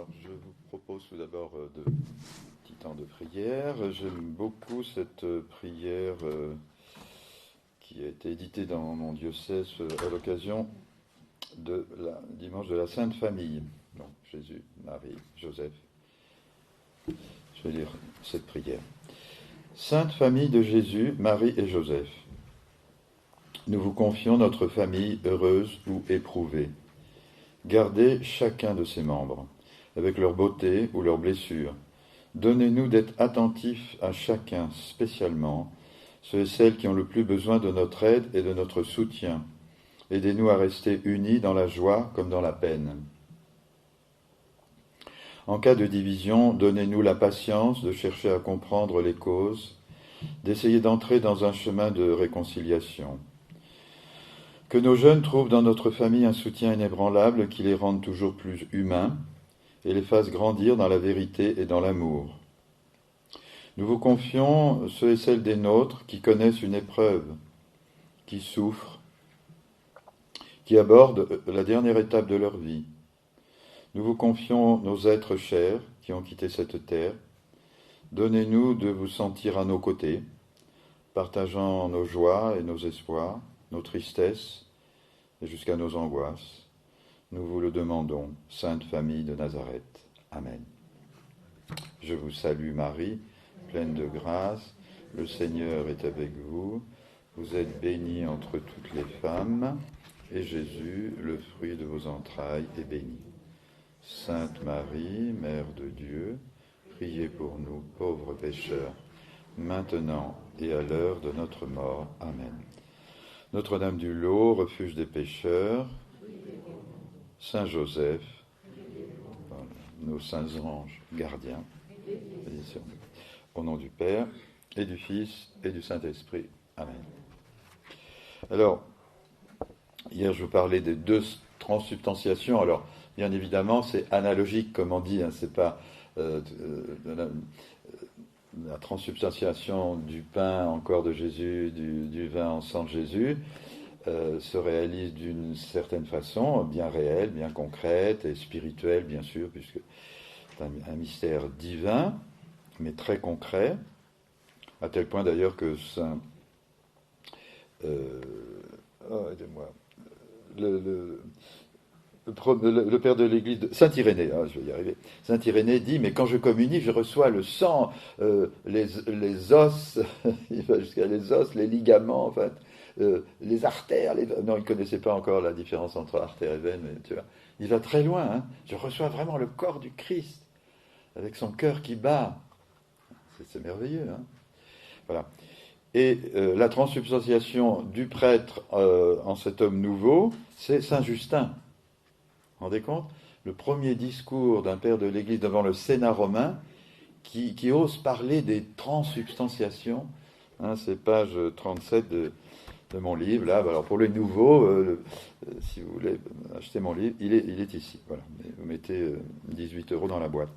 Alors, je vous propose tout d'abord de petit temps de prière. J'aime beaucoup cette prière qui a été éditée dans mon diocèse à l'occasion de la dimanche de la Sainte Famille. Donc, Jésus, Marie, Joseph. Je vais lire cette prière. Sainte Famille de Jésus, Marie et Joseph, nous vous confions notre famille heureuse ou éprouvée. Gardez chacun de ses membres, avec leur beauté ou leurs blessures. Donnez-nous d'être attentifs à chacun spécialement, ceux et celles qui ont le plus besoin de notre aide et de notre soutien. Aidez-nous à rester unis dans la joie comme dans la peine. En cas de division, donnez-nous la patience de chercher à comprendre les causes, d'essayer d'entrer dans un chemin de réconciliation. Que nos jeunes trouvent dans notre famille un soutien inébranlable qui les rende toujours plus humains et les fasse grandir dans la vérité et dans l'amour. Nous vous confions ceux et celles des nôtres qui connaissent une épreuve, qui souffrent, qui abordent la dernière étape de leur vie. Nous vous confions nos êtres chers qui ont quitté cette terre. Donnez-nous de vous sentir à nos côtés, partageant nos joies et nos espoirs, nos tristesses et jusqu'à nos angoisses. Nous vous le demandons, Sainte Famille de Nazareth. Amen. Je vous salue Marie, pleine de grâce, le Seigneur est avec vous. Vous êtes bénie entre toutes les femmes, et Jésus, le fruit de vos entrailles, est béni. Sainte Marie, Mère de Dieu, priez pour nous pauvres pécheurs, maintenant et à l'heure de notre mort. Amen. Notre-Dame du Lot, refuge des pécheurs, Saint Joseph, nos saints anges gardiens, au nom du Père et du Fils et du Saint-Esprit. Amen. Alors, hier je vous parlais des deux transsubstantiations. Alors, bien évidemment, c'est analogique, comme on dit, hein, c'est pas la transsubstantiation du pain en corps de Jésus, du vin en sang de Jésus, se réalise d'une certaine façon, bien réelle, bien concrète et spirituelle, bien sûr, puisque c'est un mystère divin, mais très concret, à tel point d'ailleurs que Saint... aidez-moi. Le père de l'Église, Saint Irénée, je vais y arriver. Saint Irénée dit, mais quand je communie, je reçois le sang, les os, il va jusqu'à les os, les ligaments, en fait, les artères. Non, il ne connaissait pas encore la différence entre artères et veines, mais tu vois, il va très loin. Hein. Je reçois vraiment le corps du Christ, avec son cœur qui bat. C'est merveilleux. Hein. Voilà. Et la transsubstantiation du prêtre en cet homme nouveau, c'est Saint Justin. Vous vous rendez compte ? Le premier discours d'un père de l'Église devant le Sénat romain qui ose parler des transsubstantiations. Hein, c'est page 37 de mon livre. Là, alors pour les nouveaux, si vous voulez acheter mon livre, il est ici. Voilà. Vous mettez 18 € dans la boîte.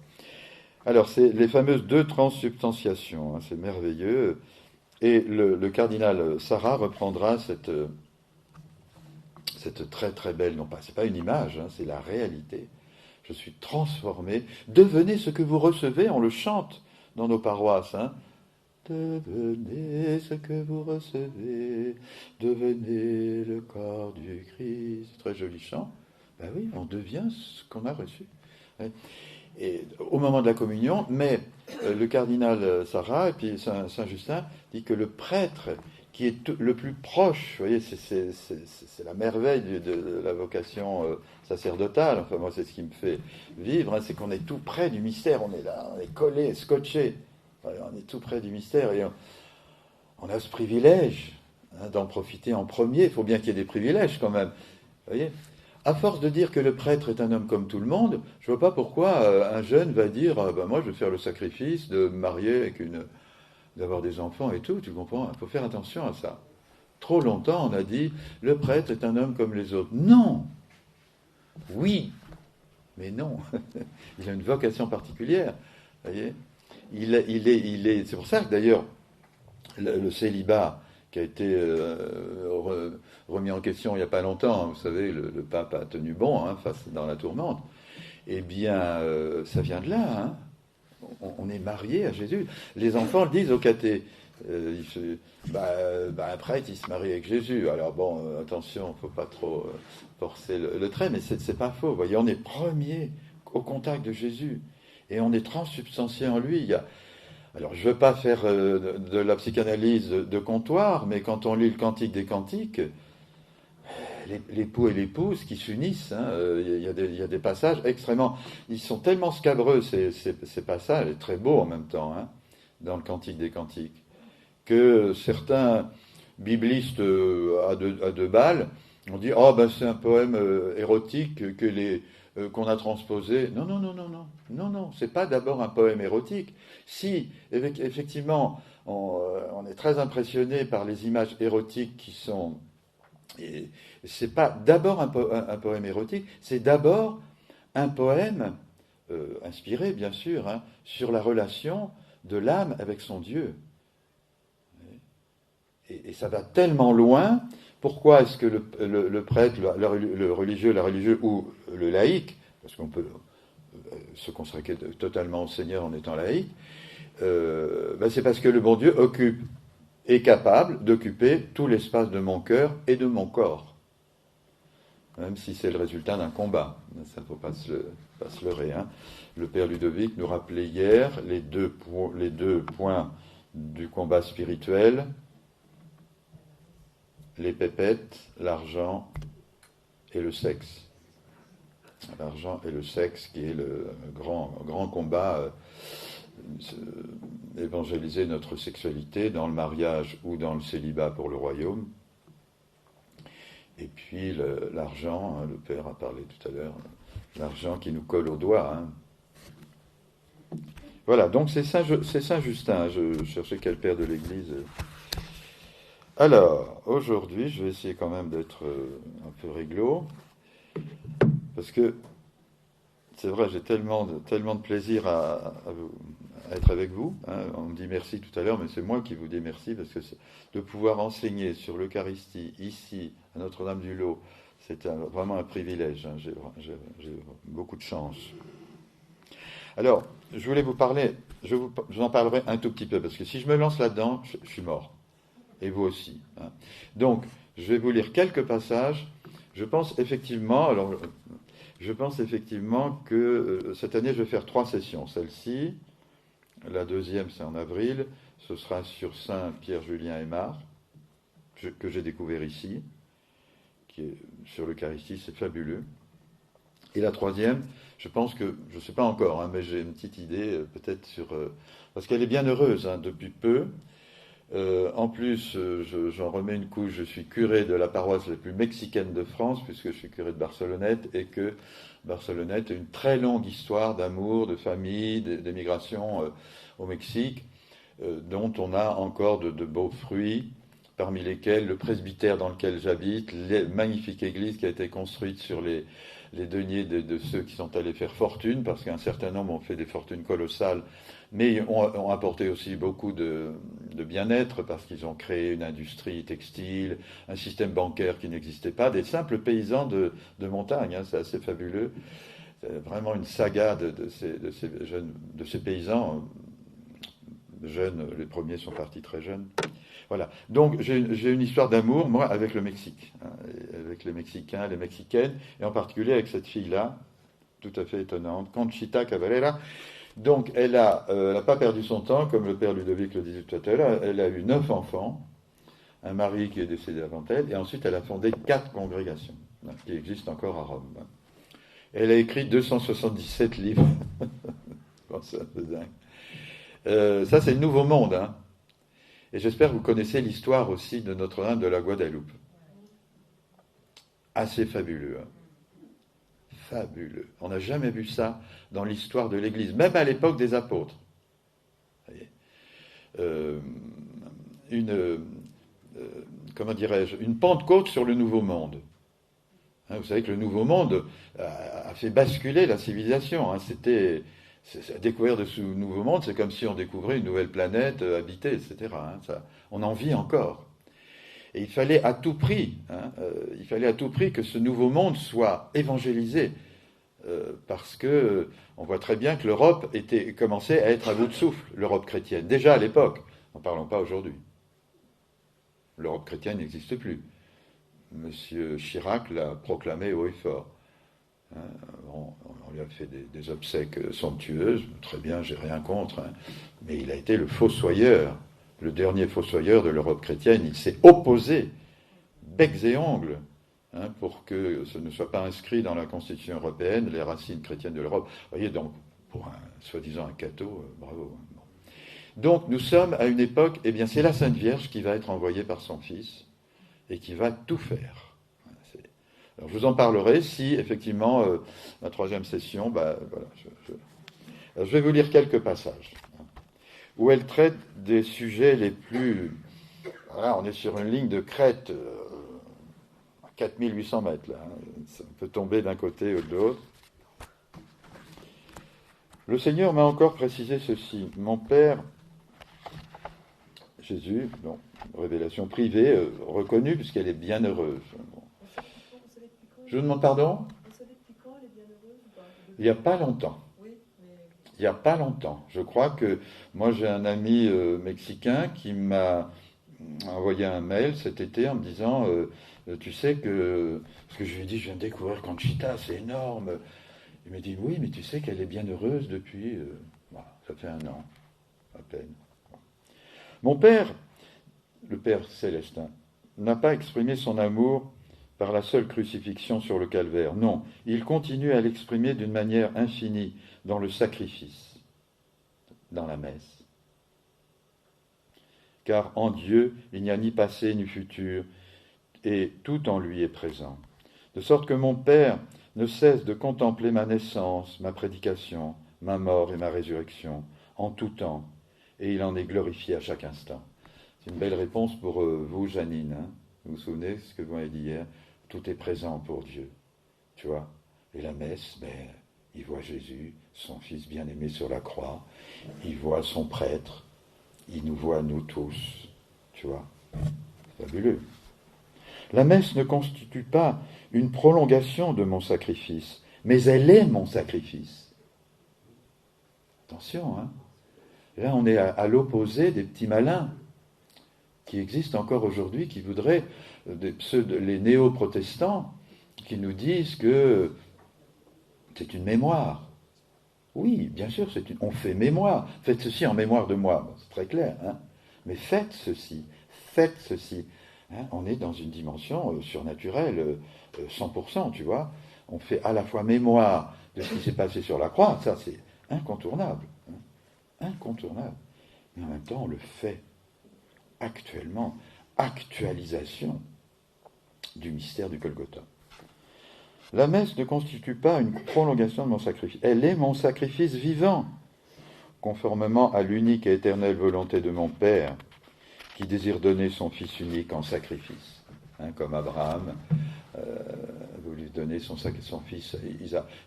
Alors, c'est les fameuses deux transsubstantiations. Hein, c'est merveilleux. Et le cardinal Sarah reprendra cette très très belle, non pas, c'est pas une image, hein, c'est la réalité. Je suis transformé. Devenez ce que vous recevez, on le chante dans nos paroisses. Hein. Devenez ce que vous recevez, devenez le corps du Christ. Très joli chant. Ben oui, on devient ce qu'on a reçu. Et au moment de la communion, mais le cardinal Sarah et puis Saint Justin dit que le prêtre qui est le plus proche, vous voyez, c'est la merveille de la vocation sacerdotale, enfin moi c'est ce qui me fait vivre, hein, c'est qu'on est tout près du mystère, on est là, on est collé, scotché, on est tout près du mystère et on a ce privilège hein, d'en profiter en premier, il faut bien qu'il y ait des privilèges quand même, vous voyez. À force de dire que le prêtre est un homme comme tout le monde, je ne vois pas pourquoi un jeune va dire moi je vais faire le sacrifice de me marier avec d'avoir des enfants et tout, tu comprends? Il faut faire attention à ça. Trop longtemps, on a dit, le prêtre est un homme comme les autres. Non! Oui, mais non. Il a une vocation particulière. Vous voyez? C'est pour ça que d'ailleurs, le célibat qui a été remis en question il n'y a pas longtemps, vous savez, le pape a tenu bon hein, face dans la tourmente. eh bien, ça vient de là. Hein. On est marié à Jésus. Les enfants le disent au caté. Un prêtre, il se marie avec Jésus. Alors bon, attention, il ne faut pas trop forcer le trait, mais c'est pas faux. Vous voyez, on est premier au contact de Jésus. Et on est transsubstantié en lui. Alors, je ne veux pas faire de la psychanalyse de comptoir, mais quand on lit le Cantique des Cantiques, l'époux et l'épouse qui s'unissent, hein, y a des passages extrêmement... Ils sont tellement scabreux, ces passages, et très beaux en même temps, hein, dans le Cantique des Cantiques, que certains biblistes à deux balles ont dit « Oh, ben c'est un poème érotique qu'on a transposé. » Non, non, non, non, non. Non, non, c'est pas d'abord un poème érotique. Si, effectivement, on est très impressionné par les images érotiques qui sont... Et c'est pas d'abord un poème érotique, c'est d'abord un poème inspiré, bien sûr, hein, sur la relation de l'âme avec son Dieu. Et ça va tellement loin. Pourquoi est-ce que le prêtre, le religieux, la religieuse ou le laïc, parce qu'on peut se consacrer totalement au Seigneur en étant laïc, c'est parce que le bon Dieu est capable d'occuper tout l'espace de mon cœur et de mon corps. Même si c'est le résultat d'un combat. Ça ne faut pas se leurrer. Hein. Le père Ludovic nous rappelait hier les deux points du combat spirituel: les pépettes, l'argent et le sexe. L'argent et le sexe qui est le grand combat, évangéliser notre sexualité dans le mariage ou dans le célibat pour le royaume. Et puis l'argent, hein, le père a parlé tout à l'heure, l'argent qui nous colle au doigt. Hein. Voilà, donc c'est Saint-Justin, je cherchais quel père de l'Église... Alors, aujourd'hui, je vais essayer quand même d'être un peu réglo, parce que c'est vrai, j'ai tellement de plaisir à être avec vous. Hein. On me dit merci tout à l'heure, mais c'est moi qui vous dis merci, parce que de pouvoir enseigner sur l'Eucharistie ici, à Notre-Dame-du-Lot, c'est vraiment un privilège. Hein. J'ai beaucoup de chance. Alors, je voulais vous parler, je vous en parlerai un tout petit peu, parce que si je me lance là-dedans, je suis mort. Et vous aussi. Hein. Donc, je vais vous lire quelques passages. Je pense effectivement que cette année, je vais faire 3 sessions. Celle-ci, la deuxième, c'est en avril. Ce sera sur Saint Pierre-Julien Aymar, que j'ai découvert ici, qui est sur l'Eucharistie, c'est fabuleux. Et la troisième, je pense que, je ne sais pas encore, hein, mais j'ai une petite idée, peut-être sur... parce qu'elle est bien heureuse, hein, depuis peu. En plus, j'en remets une couche, je suis curé de la paroisse la plus mexicaine de France, puisque je suis curé de Barcelonnette, et que Barcelonnette a une très longue histoire d'amour, de famille, d'émigration au Mexique, dont on a encore de beaux fruits, parmi lesquels le presbytère dans lequel j'habite, la magnifique église qui a été construite sur les deniers de ceux qui sont allés faire fortune, parce qu'un certain nombre ont fait des fortunes colossales, mais ont apporté aussi beaucoup de bien-être, parce qu'ils ont créé une industrie textile, un système bancaire qui n'existait pas, des simples paysans de montagne, hein, c'est assez fabuleux. C'est vraiment une saga de ces paysans jeunes, les premiers sont partis très jeunes. Voilà. Donc j'ai une histoire d'amour, moi, avec le Mexique, hein, avec les Mexicains, les Mexicaines, et en particulier avec cette fille-là, tout à fait étonnante, Conchita Cavalera. Donc elle n'a pas perdu son temps, comme le père Ludovic le disait tout à l'heure. Elle a eu 9 enfants, un mari qui est décédé avant elle, et ensuite elle a fondé 4 congrégations, hein, qui existent encore à Rome. Elle a écrit 277 livres. Bon, c'est un peu dingue. Ça, c'est le Nouveau Monde, hein. Et j'espère que vous connaissez l'histoire aussi de Notre-Dame de la Guadeloupe. Assez fabuleux. Hein. Fabuleux. On n'a jamais vu ça dans l'histoire de l'Église, même à l'époque des apôtres. Vous voyez. Comment dirais-je, une Pentecôte sur le Nouveau Monde. Hein, vous savez que le Nouveau Monde a fait basculer la civilisation. Hein. La découverte de ce nouveau monde, c'est comme si on découvrait une nouvelle planète habitée, etc. Hein, on en vit encore. Et il fallait à tout prix que ce nouveau monde soit évangélisé. parce que on voit très bien que l'Europe commençait à être à bout de souffle, l'Europe chrétienne, déjà à l'époque, n'en parlons pas aujourd'hui. L'Europe chrétienne n'existe plus. Monsieur Chirac l'a proclamé haut et fort. Hein, on lui a fait des obsèques somptueuses, très bien, j'ai rien contre, hein, mais il a été le fossoyeur, le dernier fossoyeur de l'Europe chrétienne. Il s'est opposé, becs et ongles, hein, pour que ce ne soit pas inscrit dans la Constitution européenne, les racines chrétiennes de l'Europe. Vous voyez, donc, pour soi-disant un catho, bravo. Bon. Donc, nous sommes à une époque, eh bien, c'est la Sainte Vierge qui va être envoyée par son Fils et qui va tout faire. Alors, je vous en parlerai si, effectivement, ma troisième session, voilà, je vais vous lire quelques passages, hein, où elle traite des sujets les plus... Voilà, on est sur une ligne de crête à 4800 mètres, là, hein, ça peut tomber d'un côté ou de l'autre. Le Seigneur m'a encore précisé ceci. Mon Père, Jésus, bon, révélation privée, reconnue, puisqu'elle est bienheureuse. Bon. Je vous demande pardon ? Il n'y a pas longtemps. Il n'y a pas longtemps. Je crois que moi j'ai un ami mexicain qui m'a envoyé un mail cet été en me disant tu sais que... Parce que je lui ai dit je viens de découvrir Conchita, c'est énorme. Il m'a dit oui, mais tu sais qu'elle est bien heureuse depuis... Voilà, ça fait 1 an, à peine. Mon père, le Père Célestin, n'a pas exprimé son amour par la seule crucifixion sur le calvaire. Non, il continue à l'exprimer d'une manière infinie dans le sacrifice, dans la messe. Car en Dieu, il n'y a ni passé ni futur, et tout en lui est présent. De sorte que mon Père ne cesse de contempler ma naissance, ma prédication, ma mort et ma résurrection, en tout temps, et il en est glorifié à chaque instant. C'est une belle réponse pour vous, Janine. Hein, vous vous souvenez de ce que vous m'avez dit hier ? Tout est présent pour Dieu, tu vois. Et la messe, il voit Jésus, son Fils bien-aimé sur la croix, il voit son prêtre, il nous voit nous tous, tu vois. Fabuleux. La messe ne constitue pas une prolongation de mon sacrifice, mais elle est mon sacrifice. Attention, hein. Là, on est à l'opposé des petits malins qui existent encore aujourd'hui, qui voudraient, les néo-protestants, qui nous disent que c'est une mémoire. Oui, bien sûr, on fait mémoire. Faites ceci en mémoire de moi. Bon, c'est très clair, hein. Mais faites ceci. Hein. On est dans une dimension surnaturelle, 100%, tu vois. On fait à la fois mémoire de ce qui s'est passé sur la croix, ça c'est incontournable. Hein. Incontournable. Mais en même temps, on le fait actuellement. Actualisation du mystère du Golgotha. La messe ne constitue pas une prolongation de mon sacrifice. Elle est mon sacrifice vivant, conformément à l'unique et éternelle volonté de mon Père, qui désire donner son Fils unique en sacrifice. Hein, comme Abraham a voulu donner son fils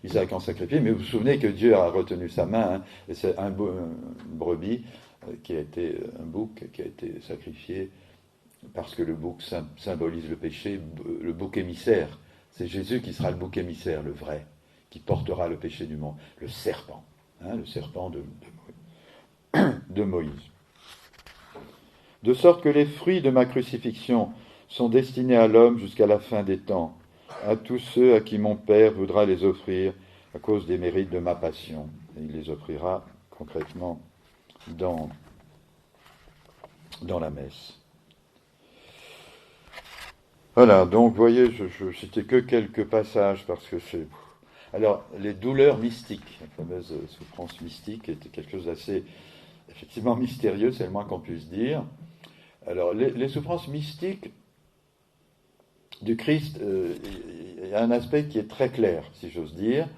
Isaac en sacrifice. Mais vous vous souvenez que Dieu a retenu sa main, hein, et c'est une brebis un bouc qui a été sacrifié parce que le bouc symbolise le péché, le bouc émissaire. C'est Jésus qui sera le bouc émissaire, le vrai, qui portera le péché du monde. Le serpent, hein, le serpent de Moïse. De sorte que les fruits de ma crucifixion sont destinés à l'homme jusqu'à la fin des temps, à tous ceux à qui mon Père voudra les offrir à cause des mérites de ma passion. Et il les offrira concrètement dans la messe. Voilà, donc vous voyez, je citais que quelques passages parce que c'est... Alors, les douleurs mystiques, la fameuse souffrance mystique était quelque chose d'assez, effectivement, mystérieux, c'est le moins qu'on puisse dire. Alors, les souffrances mystiques du Christ, il y a un aspect qui est très clair, si j'ose dire,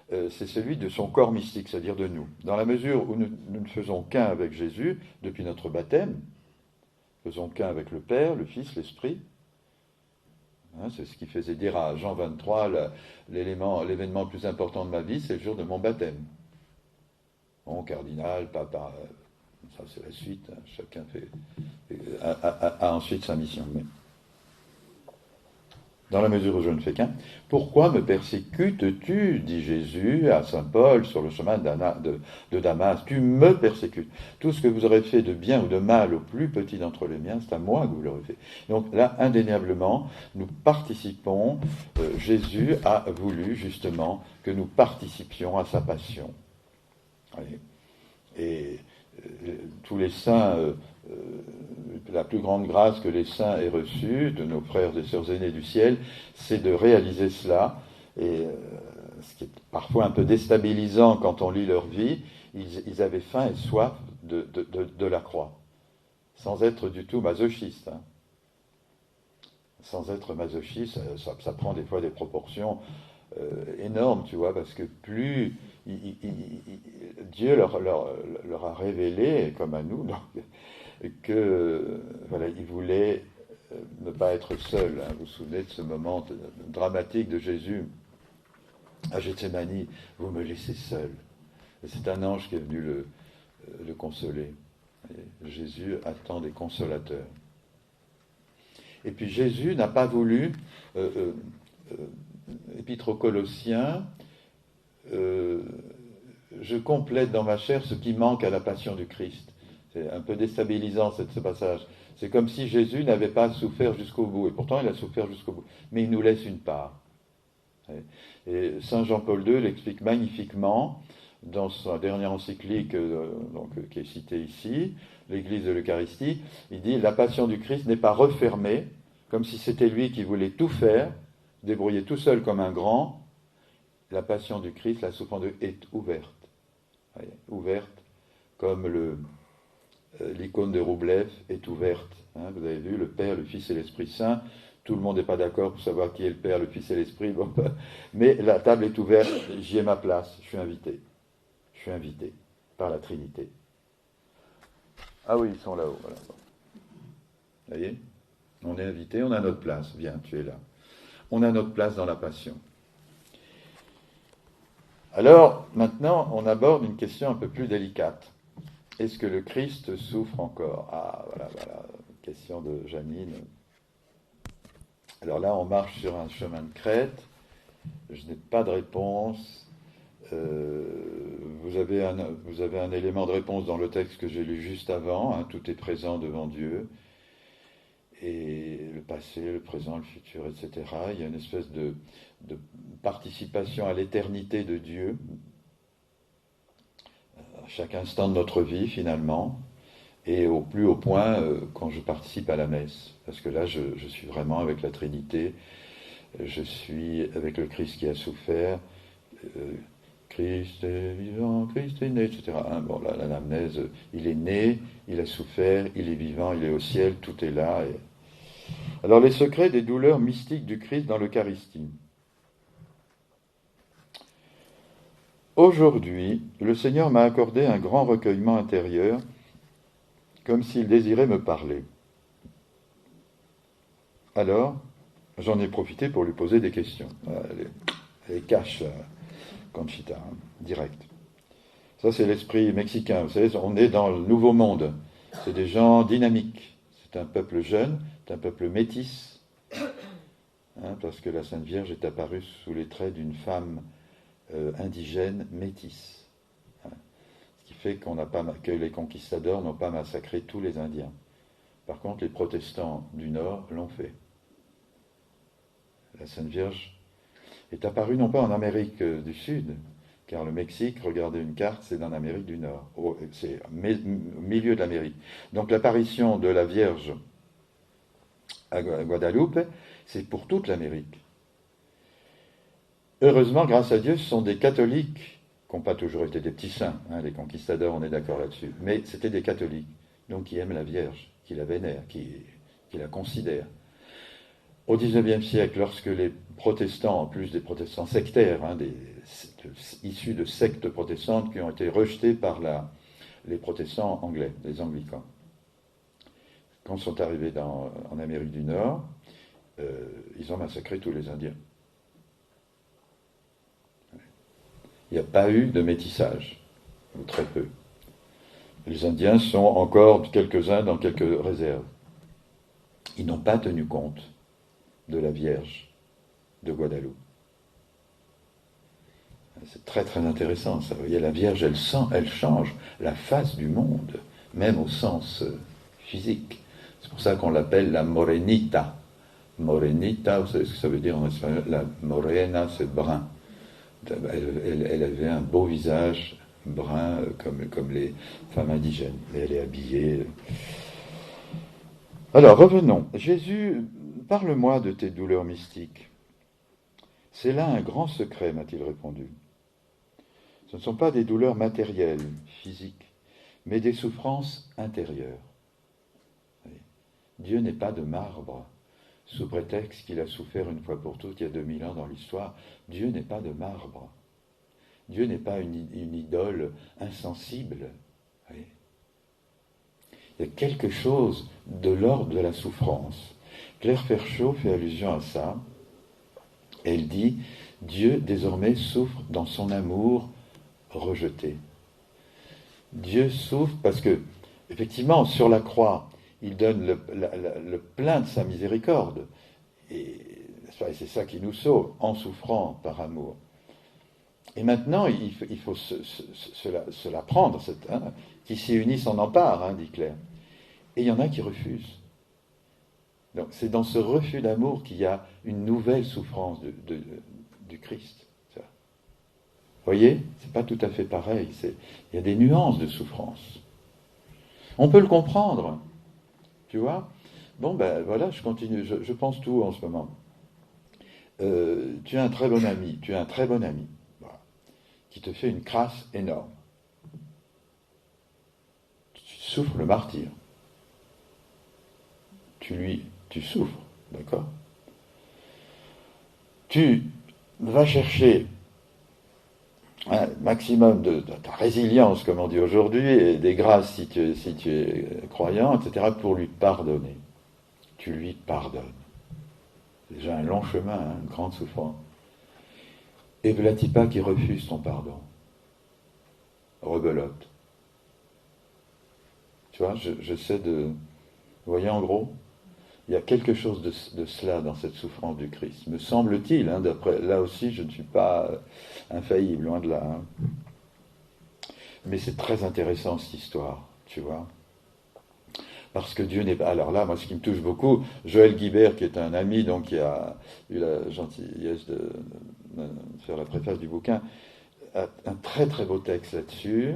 c'est celui de son corps mystique, c'est-à-dire de nous. Dans la mesure où nous ne faisons qu'un avec Jésus, depuis notre baptême, faisons qu'un avec le Père, le Fils, l'Esprit. Hein, c'est ce qui faisait dire à Jean 23, l'événement le plus important de ma vie, c'est le jour de mon baptême. Bon, cardinal, papa, ça c'est la suite, hein, chacun a ensuite sa mission. dans la mesure où je ne fais qu'un. Pourquoi me persécutes-tu, dit Jésus à saint Paul sur le chemin de Damas. Tu me persécutes. Tout ce que vous aurez fait de bien ou de mal au plus petit d'entre les miens, c'est à moi que vous l'aurez fait. Donc là, indéniablement, nous participons. Jésus a voulu justement que nous participions à sa passion. Et tous les saints, la plus grande grâce que les saints aient reçue de nos frères et sœurs aînés du ciel, c'est de réaliser cela. Et ce qui est parfois un peu déstabilisant quand on lit leur vie, ils avaient faim et soif de la croix, sans être du tout masochistes. Hein. Sans être masochiste, ça prend des fois des proportions énormes, tu vois, parce que plus Dieu leur a révélé, comme à nous, donc, que voilà, il voulait ne pas être seul. Hein. Vous vous souvenez de ce moment dramatique de Jésus à Gethsémani, vous me laissez seul. Et c'est un ange qui est venu le consoler. Et Jésus attend des consolateurs. Et puis Jésus n'a pas voulu, épître aux Colossiens, je complète dans ma chair ce qui manque à la passion du Christ. C'est un peu déstabilisant ce passage. C'est comme si Jésus n'avait pas souffert jusqu'au bout, et pourtant il a souffert jusqu'au bout. Mais il nous laisse une part. Et saint Jean-Paul II l'explique magnifiquement dans sa dernière encyclique qui est citée ici, l'Église de l'Eucharistie. Il dit « La passion du Christ n'est pas refermée, comme si c'était lui qui voulait tout faire, débrouiller tout seul comme un grand. La passion du Christ, la souffrance de est ouverte. » Voyez, ouverte comme l'icône de Roublev est ouverte. Hein, vous avez vu, le Père, le Fils et l'Esprit Saint. Tout le monde n'est pas d'accord pour savoir qui est le Père, le Fils et l'Esprit. Bon, mais la table est ouverte, j'y ai ma place, je suis invité. Je suis invité par la Trinité. Ah oui, ils sont là-haut. Voilà. Vous voyez ? On est invité, on a notre place. Viens, tu es là. On a notre place dans la passion. Alors, maintenant, on aborde une question un peu plus délicate. Est-ce que le Christ souffre encore ? Ah, voilà, question de Janine. Alors là, on marche sur un chemin de crête. Je n'ai pas de réponse. Vous avez un élément de réponse dans le texte que j'ai lu juste avant. Hein, tout est présent devant Dieu. Et le passé, le présent, le futur, etc. Il y a une espèce de participation à l'éternité de Dieu à chaque instant de notre vie, finalement, et au plus haut point quand je participe à la messe. Parce que là, je suis vraiment avec la Trinité, je suis avec le Christ qui a souffert, Christ est vivant, Christ est né, etc. Hein, bon, là, l'anamnèse, il est né, il a souffert, il est vivant, il est au ciel, tout est là. Alors, les secrets des douleurs mystiques du Christ dans l'Eucharistie. Aujourd'hui, le Seigneur m'a accordé un grand recueillement intérieur, comme s'il désirait me parler. Alors, j'en ai profité pour lui poser des questions. Elle cache, Conchita, hein, direct. Ça, c'est l'esprit mexicain. Vous savez, on est dans le nouveau monde. C'est des gens dynamiques. C'est un peuple jeune, c'est un peuple métis, hein, parce que la Sainte Vierge est apparue sous les traits d'une femme indigène métisse. Hein, ce qui fait que les conquistadors n'ont pas massacré tous les Indiens. Par contre, les protestants du Nord l'ont fait. La Sainte Vierge est apparue non pas en Amérique du Sud, car le Mexique, regardez une carte, c'est dans l'Amérique du Nord. C'est au milieu de l'Amérique. Donc l'apparition de la Vierge à Guadeloupe, c'est pour toute l'Amérique. Heureusement, grâce à Dieu, ce sont des catholiques, qui n'ont pas toujours été des petits saints, hein, les conquistadors, on est d'accord là-dessus, mais c'était des catholiques, donc qui aiment la Vierge, qui la vénèrent, qui la considèrent. Au XIXe siècle, lorsque les protestants, en plus des protestants sectaires, hein, issus de sectes protestantes qui ont été rejetés par les protestants anglais, les anglicans, quand ils sont arrivés en Amérique du Nord, ils ont massacré tous les Indiens. Il n'y a pas eu de métissage, ou très peu. Les Indiens sont encore quelques-uns dans quelques réserves. Ils n'ont pas tenu compte de la Vierge de Guadeloupe. C'est très très intéressant ça. Vous voyez, la Vierge, elle change la face du monde, même au sens physique. C'est pour ça qu'on l'appelle la morenita. Morenita, vous savez ce que ça veut dire en espagnol? La morena, c'est brun. Elle avait un beau visage brun, comme les femmes indigènes. Mais elle est habillée. Alors, revenons. Jésus, parle-moi de tes douleurs mystiques. C'est là un grand secret, m'a-t-il répondu. Ce ne sont pas des douleurs matérielles, physiques, mais des souffrances intérieures. Dieu n'est pas de marbre, sous prétexte qu'il a souffert une fois pour toutes il y a 2000 ans dans l'histoire. Dieu n'est pas de marbre. Dieu n'est pas une idole insensible. Il y a quelque chose de l'ordre de la souffrance. Claire Ferchaud fait allusion à ça. Elle dit « Dieu désormais souffre dans son amour rejeté. » Dieu souffre parce que, effectivement, sur la croix, il donne le plein de sa miséricorde. Et c'est ça qui nous sauve, en souffrant par amour. Et maintenant, il faut se la prendre, qui s'y unissent en empare, dit Claire. Et il y en a qui refusent. Donc c'est dans ce refus d'amour qu'il y a une nouvelle souffrance du Christ. Vous voyez, c'est pas tout à fait pareil. Il y a des nuances de souffrance. On peut le comprendre, tu vois. Bon, ben voilà, je continue, je pense tout en ce moment. Tu as un très bon ami, voilà, qui te fait une crasse énorme. Tu souffres le martyre. Tu souffres, d'accord? Tu vas chercher un maximum de ta résilience, comme on dit aujourd'hui, et des grâces si tu es croyant, etc., pour lui pardonner. Tu lui pardonnes. C'est déjà un long chemin, une grande souffrance. Et Vlatipa qui refuse ton pardon. Rebelote. Tu vois, j'essaie de... Vous voyez en gros, il y a quelque chose de cela dans cette souffrance du Christ. Me semble-t-il, d'après, là aussi je ne suis pas infaillible, loin de là. Mais c'est très intéressant cette histoire, tu vois. Parce que Dieu n'est pas... Alors là, moi ce qui me touche beaucoup, Joël Guibert, qui est un ami, donc qui a eu la gentillesse de faire la préface du bouquin, a un très très beau texte là-dessus.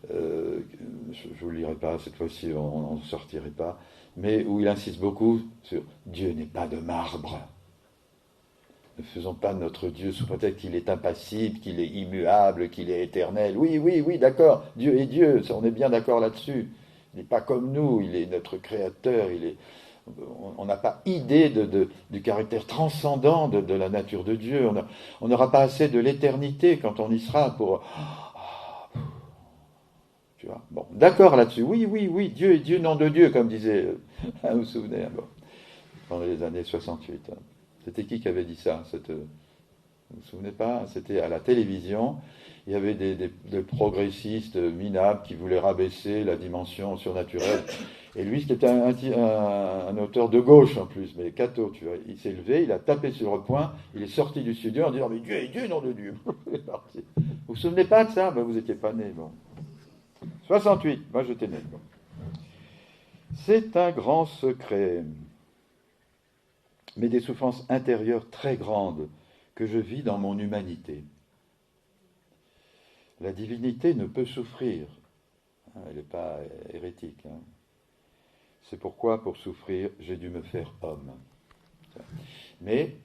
Je ne vous le lirai pas, cette fois-ci on n'en sortirait pas, mais où il insiste beaucoup sur Dieu n'est pas de marbre. Ne faisons pas notre Dieu sous prétexte qu'il est impassible, qu'il est immuable, qu'il est éternel. Oui, d'accord, Dieu est Dieu, on est bien d'accord là-dessus. Il n'est pas comme nous, il est notre créateur, on n'a pas idée du caractère transcendant de la nature de Dieu. On n'aura pas assez de l'éternité quand on y sera pour... Tu vois, bon, d'accord là-dessus. Oui, Dieu est Dieu, nom de Dieu, comme disait, vous vous souvenez, pendant les années 68. C'était qui avait dit ça? Vous vous souvenez pas? C'était à la télévision. Il y avait des progressistes minables qui voulaient rabaisser la dimension surnaturelle. Et lui, c'était un auteur de gauche en plus, mais catho, tu vois. Il s'est levé, il a tapé sur le poing, il est sorti du studio en disant « Mais Dieu est Dieu, nom de Dieu !» Il est parti. Vous vous souvenez pas de ça? Ben, vous n'étiez pas né, bon. 68, moi j'étais né. Bon. C'est un grand secret, mais des souffrances intérieures très grandes que je vis dans mon humanité. La divinité ne peut souffrir, elle n'est pas hérétique. C'est pourquoi, pour souffrir, j'ai dû me faire homme. Mais,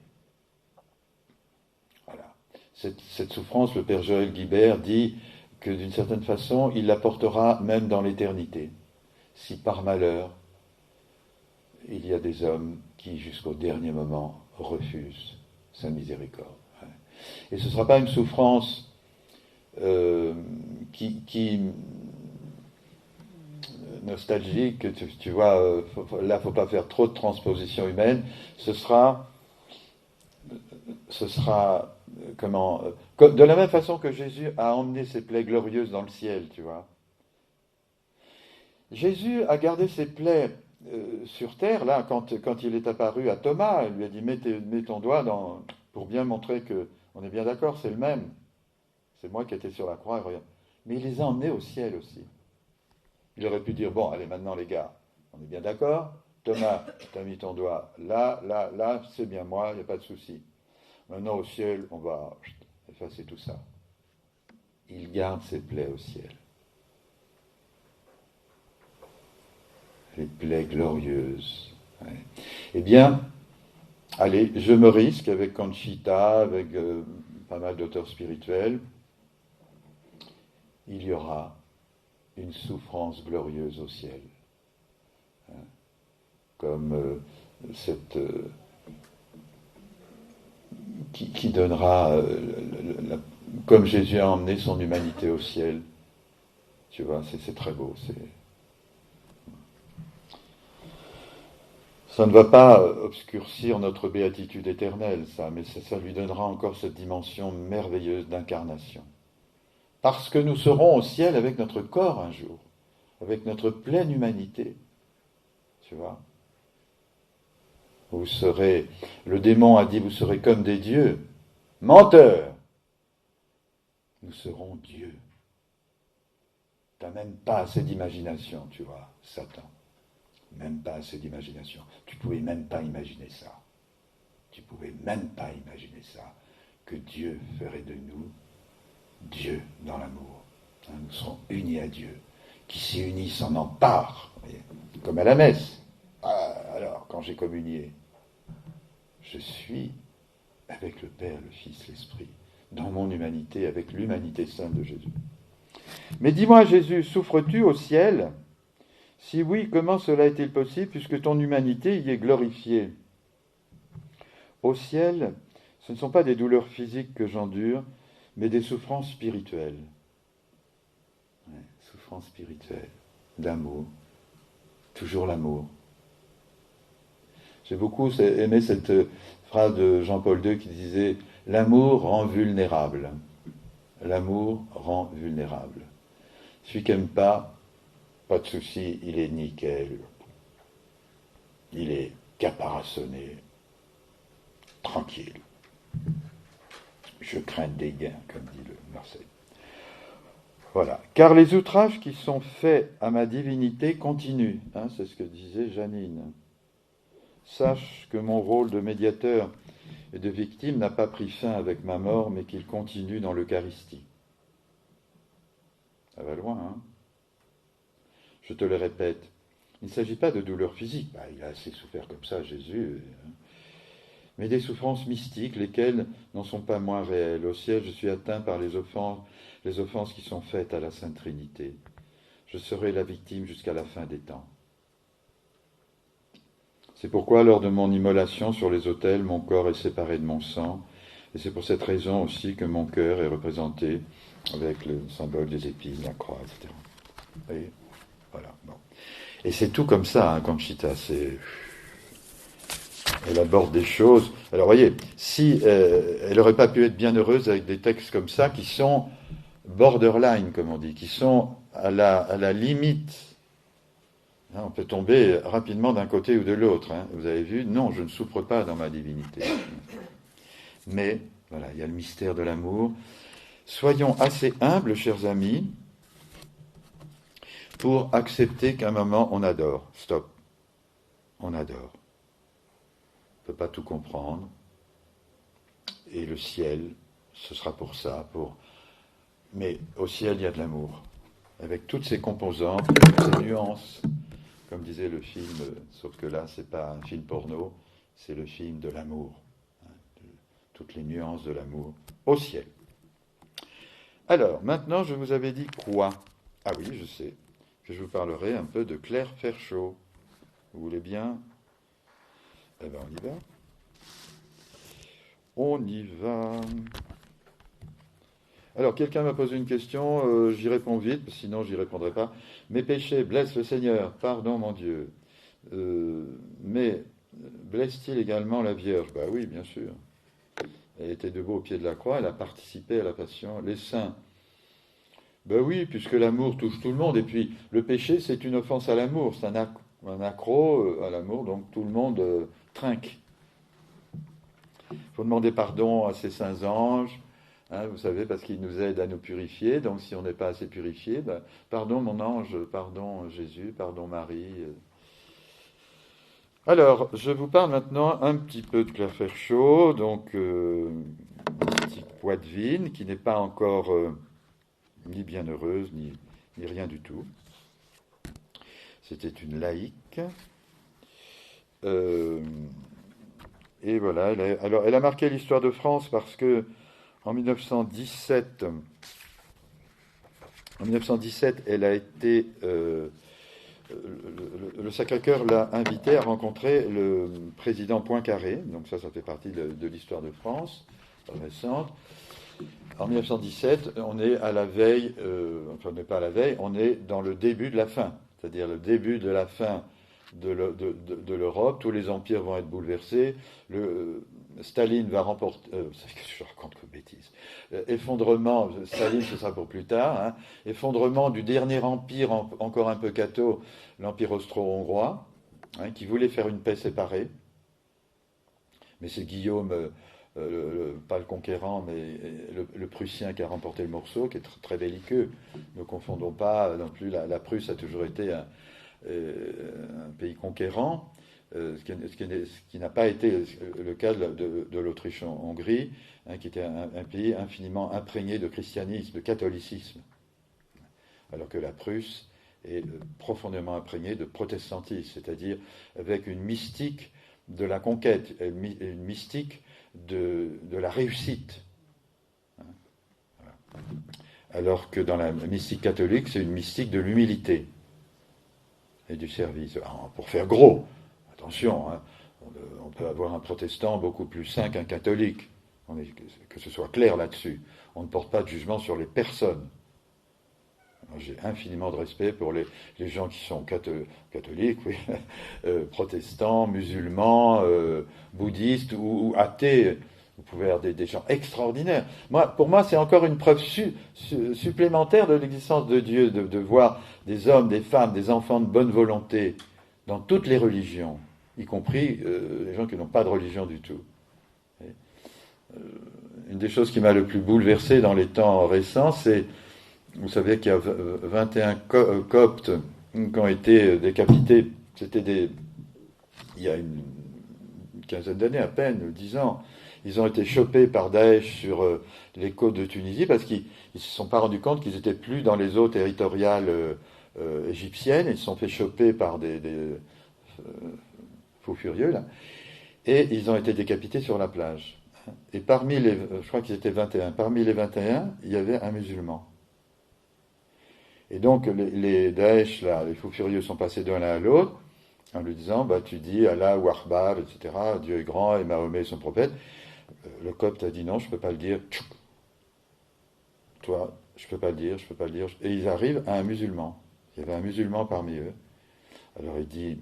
voilà, cette souffrance, le père Joël Guibert dit que d'une certaine façon, il la portera même dans l'éternité, si par malheur, il y a des hommes qui, jusqu'au dernier moment, refusent sa miséricorde. Et ce ne sera pas une souffrance qui nostalgique, tu vois, là, il ne faut pas faire trop de transposition humaine, ce sera comment, de la même façon que Jésus a emmené ses plaies glorieuses dans le ciel, tu vois. Jésus a gardé ses plaies sur terre, là, quand il est apparu à Thomas, il lui a dit mets ton doigt pour bien montrer qu'on est bien d'accord, c'est le même. C'est moi qui étais sur la croix, regarde. Mais il les a emmenés au ciel aussi. Il aurait pu dire, bon, allez, maintenant les gars, on est bien d'accord. Thomas, tu as mis ton doigt là, là, là, c'est bien moi, il n'y a pas de souci. Maintenant au ciel, on va effacer tout ça. Il garde ses plaies au ciel. Les plaies glorieuses. Ouais. Eh bien, allez, je me risque avec Conchita, avec pas mal d'auteurs spirituels. Il y aura une souffrance glorieuse au ciel. Hein, comme cette... qui donnera... comme Jésus a emmené son humanité au ciel. Tu vois, c'est très beau. Ça ne va pas obscurcir notre béatitude éternelle, ça, mais ça lui donnera encore cette dimension merveilleuse d'incarnation. Parce que nous serons au ciel avec notre corps un jour, avec notre pleine humanité. Tu vois ? Vous serez, le démon a dit, vous serez comme des dieux. Menteur ! Nous serons dieux. T'as même pas assez d'imagination, tu vois, Satan. Même pas assez d'imagination. Tu pouvais même pas imaginer ça. Tu pouvais même pas imaginer ça. Que Dieu ferait de nous Dieu dans l'amour. Nous serons unis à Dieu. Qui s'y unit s'en empare. Comme à la messe. Alors, quand j'ai communié, je suis avec le Père, le Fils, l'Esprit, dans mon humanité, avec l'humanité sainte de Jésus. Mais dis-moi, Jésus, souffres-tu au ciel ? Si oui, comment cela est-il possible, puisque ton humanité y est glorifiée ? Au ciel, ce ne sont pas des douleurs physiques que j'endure, mais des souffrances spirituelles. Ouais, souffrances spirituelles, d'amour, toujours l'amour. J'ai beaucoup aimé cette phrase de Jean-Paul II qui disait « L'amour rend vulnérable. L'amour rend vulnérable. Celui qui n'aime pas de souci, il est nickel. Il est caparaçonné, tranquille. Je crains des gains, comme dit le Marseille. Voilà. Car les outrages qui sont faits à ma divinité continuent. C'est ce que disait Janine. Sache que mon rôle de médiateur et de victime n'a pas pris fin avec ma mort, mais qu'il continue dans l'Eucharistie. Ça va loin, hein ? Je te le répète, il ne s'agit pas de douleurs physiques, il a assez souffert comme ça, Jésus, mais des souffrances mystiques, lesquelles n'en sont pas moins réelles. Au ciel, je suis atteint par les offenses qui sont faites à la Sainte Trinité. Je serai la victime jusqu'à la fin des temps. C'est pourquoi, lors de mon immolation sur les autels, mon corps est séparé de mon sang, et c'est pour cette raison aussi que mon cœur est représenté avec le symbole des épines, la croix, etc. Vous voyez ? Voilà, bon. Et c'est tout comme ça, Conchita. Elle aborde des choses. Alors, voyez, si elle n'aurait pas pu être bien heureuse avec des textes comme ça, qui sont borderline, comme on dit, qui sont à la limite. On peut tomber rapidement d'un côté ou de l'autre. Vous avez vu, non, je ne souffre pas dans ma divinité. Mais, voilà, il y a le mystère de l'amour. Soyons assez humbles, chers amis, pour accepter qu'à un moment, on adore. Stop. On adore. On ne peut pas tout comprendre. Et le ciel, ce sera pour ça. Mais au ciel, il y a de l'amour. Avec toutes ses composantes, toutes ses nuances. Comme disait le film, sauf que là, ce n'est pas un film porno, c'est le film de l'amour. Toutes les nuances de l'amour au ciel. Alors, maintenant, je vous avais dit quoi ? Ah oui, je sais. Que je vous parlerai un peu de Claire Ferchaud. Vous voulez bien ? Eh bien, on y va. On y va. Alors, quelqu'un m'a posé une question, j'y réponds vite, sinon j'y répondrai pas. Mes péchés blessent le Seigneur, pardon mon Dieu. Mais blesse-t-il également la Vierge ? Bah oui, bien sûr. Elle était debout au pied de la croix, elle a participé à la passion. Les saints, ben oui, puisque l'amour touche tout le monde. Et puis, le péché, c'est une offense à l'amour. C'est un accroc à l'amour, donc tout le monde trinque. faut demander pardon à ces saints anges, hein, vous savez, parce qu'ils nous aident à nous purifier. Donc si on n'est pas assez purifié, ben, pardon mon ange, pardon Jésus, pardon Marie. Alors, je vous parle maintenant un petit peu de Claire Chaud, donc mystique poitevine, qui n'est pas encore ni bienheureuse, ni rien du tout. C'était une laïque. Et voilà, elle a marqué l'histoire de France parce que en 1917, elle a été le Sacré-Cœur l'a invité à rencontrer le président Poincaré, donc ça fait partie de l'histoire de France récente. En 1917, on est à la veille, enfin on n'est pas à la veille, on est dans le début de la fin, c'est-à-dire le début de la fin de l'Europe, tous les empires vont être bouleversés, Staline va remporter, qu'est-ce que je raconte comme bêtise, effondrement, Staline ce sera pour plus tard, hein, effondrement du dernier empire encore un peu catho, l'empire austro-hongrois, hein, qui voulait faire une paix séparée, mais c'est Guillaume, pas le conquérant, mais le Prussien qui a remporté le morceau, qui est très belliqueux. Ne confondons pas non plus, la Prusse a toujours été un pays conquérant, ce qui n'a pas été le cas de l'Autriche-Hongrie, hein, qui était un pays infiniment imprégné de christianisme, de catholicisme, alors que la Prusse est profondément imprégnée de protestantisme, c'est-à-dire avec une mystique de la conquête, une mystique de la réussite. Voilà. Alors que dans la mystique catholique, c'est une mystique de l'humilité et du service. Alors, pour faire gros, attention, hein, on peut avoir un protestant beaucoup plus saint qu'un catholique, que ce soit clair là-dessus. On ne porte pas de jugement sur les personnes. J'ai infiniment de respect pour les gens qui sont catholiques, oui, protestants, musulmans, bouddhistes ou athées. Vous pouvez avoir des gens extraordinaires. Pour moi, c'est encore une preuve supplémentaire de l'existence de Dieu, de voir des hommes, des femmes, des enfants de bonne volonté dans toutes les religions, y compris les gens qui n'ont pas de religion du tout. Une des choses qui m'a le plus bouleversé dans les temps récents, c'est, vous savez qu'il y a 21 coptes qui ont été décapités. C'était il y a une quinzaine d'années à peine, 10 ans. Ils ont été chopés par Daesh sur les côtes de Tunisie parce qu'ils ne se sont pas rendus compte qu'ils n'étaient plus dans les eaux territoriales égyptiennes. Ils se sont fait choper par des fous furieux, là. Et ils ont été décapités sur la plage. Et parmi je crois qu'ils étaient 21, parmi les 21, il y avait un musulman. Et donc les Daesh, là, les fous furieux sont passés de l'un à l'autre en lui disant, bah, tu dis Allah ou Arbab, etc., Dieu est grand et Mahomet est son prophète. Le copte a dit non, je ne peux pas le dire. Toi, je ne peux pas le dire, je ne peux pas le dire. Et ils arrivent à un musulman. Il y avait un musulman parmi eux. Alors il dit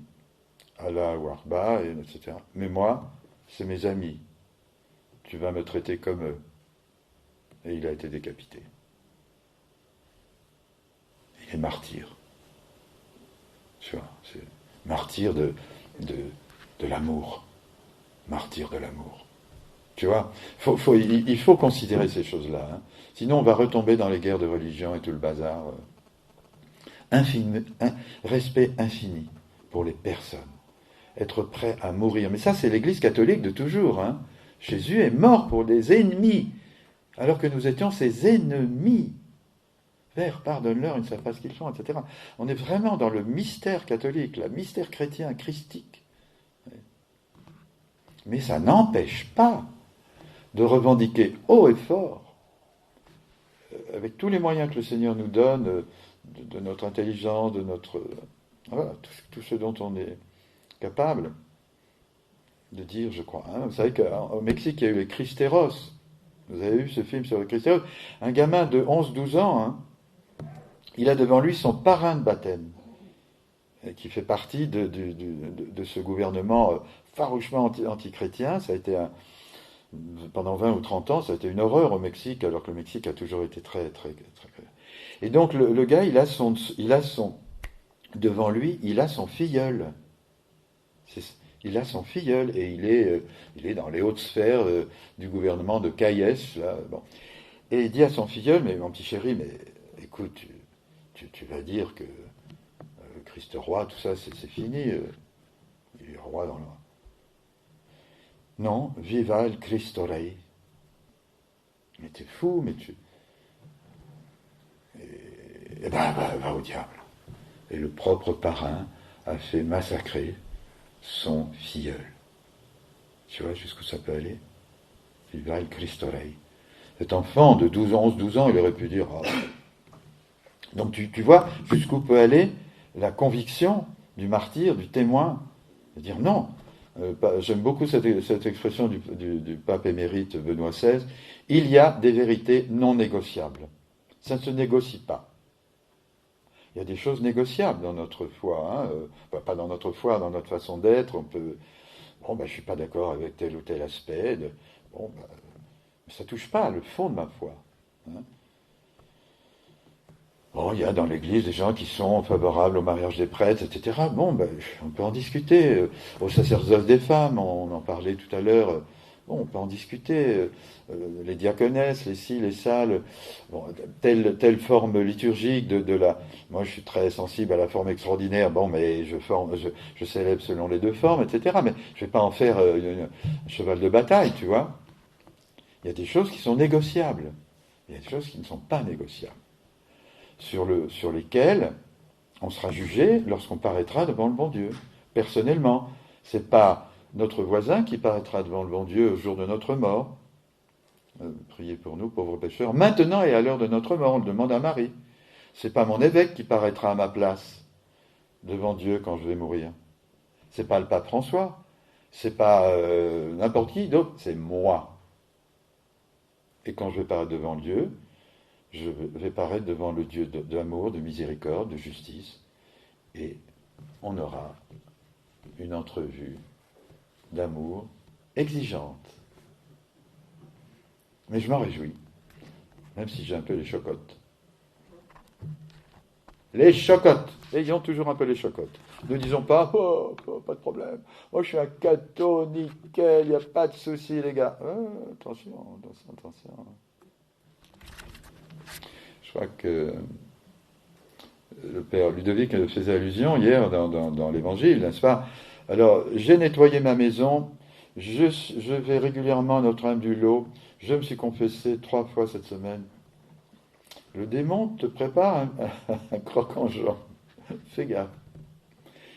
Allah ou Arba, etc. Mais moi, c'est mes amis. Tu vas me traiter comme eux. Et il a été décapité. Il est martyr. Tu vois, c'est martyr de l'amour. Martyr de l'amour. Tu vois, il faut considérer ces choses-là. Hein. Sinon, on va retomber dans les guerres de religion et tout le bazar. Respect infini pour les personnes. Être prêt à mourir. Mais ça, c'est l'Église catholique de toujours. Hein. Jésus est mort pour les ennemis, alors que nous étions ses ennemis. Père, pardonne-leur, ils ne savent pas ce qu'ils font, etc. On est vraiment dans le mystère catholique, le mystère chrétien, christique. Mais ça n'empêche pas de revendiquer haut et fort, avec tous les moyens que le Seigneur nous donne, de notre intelligence, de notre... Voilà, tout ce dont on est capable de dire, je crois. Hein. Vous savez qu'au Mexique, il y a eu les Cristeros. Vous avez vu ce film sur les Cristeros? Un gamin de 11-12 ans, hein, il a devant lui son parrain de baptême, qui fait partie de ce gouvernement farouchement anti-chrétien. Ça a été pendant 20 ou 30 ans, ça a été une horreur au Mexique, alors que le Mexique a toujours été très, très, très... Et donc le gars, devant lui, il a son filleul. Il a son filleul et il est dans les hautes sphères du gouvernement de Caïès. Là, bon. Et il dit à son filleul, mais mon petit chéri, mais écoute, tu vas dire que Christ roi, tout ça, c'est fini. Il est roi dans le... Non, viva il Cristo Rei. Mais t'es fou, mais tu... Eh ben, va au diable. Et le propre parrain a fait massacrer son filleul. Tu vois jusqu'où ça peut aller? Viva il Cristo Rei. Cet enfant de 11-12 ans, il aurait pu dire... Oh. Donc tu vois jusqu'où peut aller la conviction du martyr, du témoin, de dire non. J'aime beaucoup cette expression du pape émérite Benoît XVI. Il y a des vérités non négociables. Ça ne se négocie pas. Il y a des choses négociables dans notre foi, pas dans notre foi, dans notre façon d'être. On peut, bon, je suis pas d'accord avec tel ou tel aspect. Bon, ça touche pas le fond de ma foi. Hein. Bon, il y a dans l'Église des gens qui sont favorables au mariage des prêtres, etc. Bon, on peut en discuter. Au sacerdoce des femmes, on en parlait tout à l'heure. Bon, on peut en discuter. Les diaconesses, les ci, les ça, bon, telle forme liturgique de la... Moi, je suis très sensible à la forme extraordinaire. Bon, mais je célèbre selon les deux formes, etc. Mais je ne vais pas en faire un cheval de bataille, tu vois. Il y a des choses qui sont négociables. Il y a des choses qui ne sont pas négociables. Sur lesquelles on sera jugé lorsqu'on paraîtra devant le bon Dieu. Personnellement, c'est pas notre voisin qui paraîtra devant le bon Dieu au jour de notre mort. Priez pour nous, pauvres pécheurs, maintenant et à l'heure de notre mort, on le demande à Marie. C'est pas mon évêque qui paraîtra à ma place devant Dieu quand je vais mourir. C'est pas le pape François. C'est pas n'importe qui d'autre. C'est moi. Et quand je vais paraître devant Dieu, je vais paraître devant le Dieu d'amour, de miséricorde, de justice, et on aura une entrevue d'amour exigeante. Mais je m'en réjouis, même si j'ai un peu les chocottes. Les chocottes! Ayons toujours un peu les chocottes. Ne disons pas, pas de problème, moi je suis un catho, nickel, il n'y a pas de souci les gars. Attention. Je crois que le père Ludovic faisait allusion hier dans l'Évangile, n'est-ce pas? Alors, j'ai nettoyé ma maison, je vais régulièrement à Notre-Dame du Lot, je me suis confessé 3 fois cette semaine. Le démon te prépare un croc-en-jambe. Fais gaffe.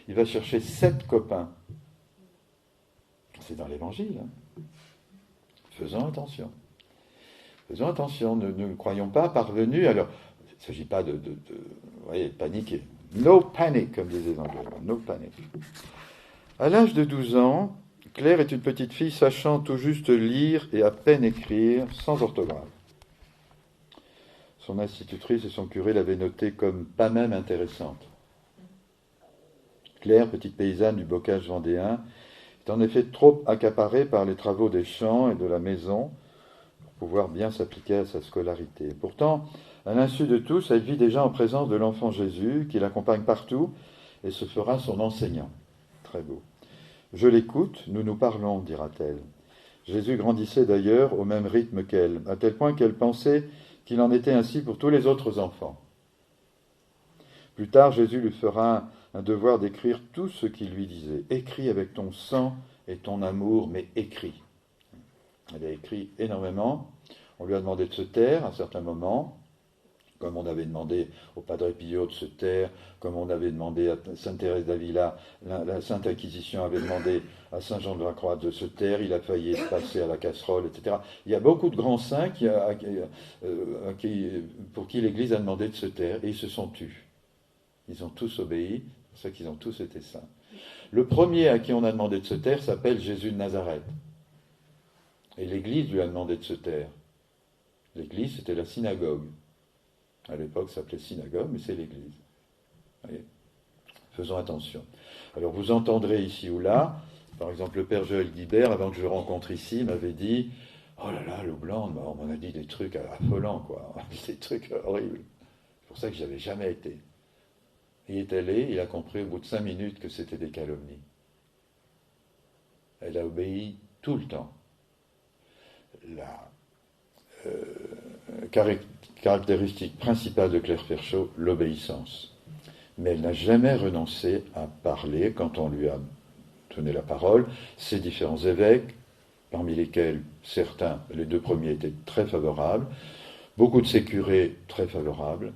Il va chercher 7 copains. C'est dans l'Évangile. Hein. Faisons attention. Faisons attention, ne croyons pas parvenus. Alors, il ne s'agit pas de paniquer. No panic, comme disaient les Anglais. No panic. À l'âge de 12 ans, Claire est une petite fille sachant tout juste lire et à peine écrire, sans orthographe. Son institutrice et son curé l'avaient notée comme pas même intéressante. Claire, petite paysanne du bocage vendéen, est en effet trop accaparée par les travaux des champs et de la maison pour pouvoir bien s'appliquer à sa scolarité. Pourtant, à l'insu de tous, elle vit déjà en présence de l'enfant Jésus, qui l'accompagne partout et se fera son enseignant. Très beau. Je l'écoute, nous nous parlons, dira-t-elle. Jésus grandissait d'ailleurs au même rythme qu'elle, à tel point qu'elle pensait qu'il en était ainsi pour tous les autres enfants. Plus tard, Jésus lui fera un devoir d'écrire tout ce qu'il lui disait. Écris avec ton sang et ton amour, mais écris. Elle a écrit énormément. On lui a demandé de se taire à un certain moment, comme on avait demandé au Padre Pio de se taire, comme on avait demandé à Sainte Thérèse d'Avila, la Sainte Inquisition avait demandé à Saint Jean de la Croix de se taire, il a failli passer à la casserole, etc. Il y a beaucoup de grands saints pour qui l'Église a demandé de se taire, et ils se sont tus. Ils ont tous obéi, c'est pour ça qu'ils ont tous été saints. Le premier à qui on a demandé de se taire s'appelle Jésus de Nazareth. Et l'Église lui a demandé de se taire. L'Église, c'était la synagogue. À l'époque, ça s'appelait synagogue, mais c'est l'Église. Voyez, faisons attention. Alors, vous entendrez ici ou là, par exemple, le père Joël Guibert, avant que je le rencontre ici, m'avait dit « Oh là là, l'eau blanche, on m'en a dit des trucs affolants, quoi. Des trucs horribles. » C'est pour ça que je n'avais jamais été. Il est allé, il a compris au bout de 5 minutes que c'était des calomnies. Elle a obéi tout le temps. La caractéristique principale de Claire Ferchaud, l'obéissance. Mais elle n'a jamais renoncé à parler quand on lui a donné la parole. Ses différents évêques, parmi lesquels certains, les deux premiers, étaient très favorables, beaucoup de ses curés très favorables,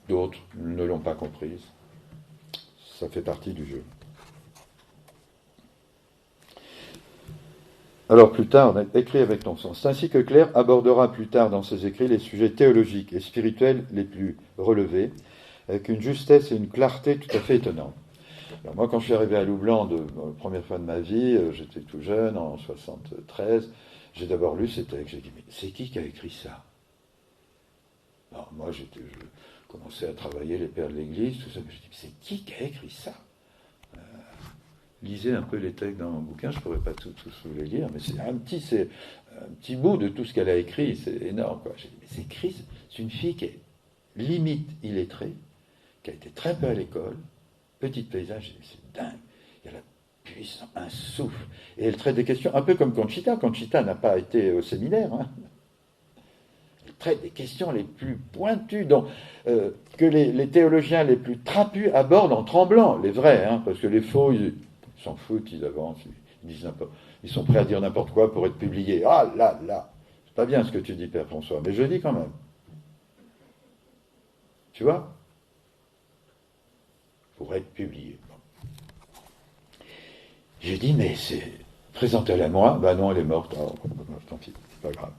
d'autres ne l'ont pas comprise. Ça fait partie du jeu. Alors plus tard, écrit avec ton sens. C'est ainsi que Claire abordera plus tard dans ses écrits les sujets théologiques et spirituels les plus relevés, avec une justesse et une clarté tout à fait étonnantes. Alors moi, quand je suis arrivé à Loublan, la première fois de ma vie, j'étais tout jeune, en 73, j'ai d'abord lu ces textes, j'ai dit, mais c'est qui a écrit ça? Alors moi, je commençais à travailler les pères de l'Église, tout ça, mais je dis, c'est qui a écrit ça? Lisez un peu les textes dans mon bouquin, je ne pourrais pas tous vous les lire, mais c'est un petit bout de tout ce qu'elle a écrit, c'est énorme, quoi. J'ai dit, mais c'est une fille qui est limite illettrée, qui a été très peu à l'école, petite paysanne, j'ai dit, c'est dingue, il y a la puissance, un souffle, et elle traite des questions un peu comme Conchita. Conchita n'a pas été au séminaire, hein. Elle traite des questions les plus pointues, que les théologiens les plus trapus abordent en tremblant, les vrais, hein, parce que les faux, ils s'en foutent, ils avancent, ils disent n'importe, ils sont prêts à dire n'importe quoi pour être publiés. Ah là là, c'est pas bien ce que tu dis, Père François, mais je dis quand même. Tu vois? Pour être publié. J'ai dit, mais présentez-la à moi. Ben non, elle est morte. Alors, tant pis, c'est pas grave.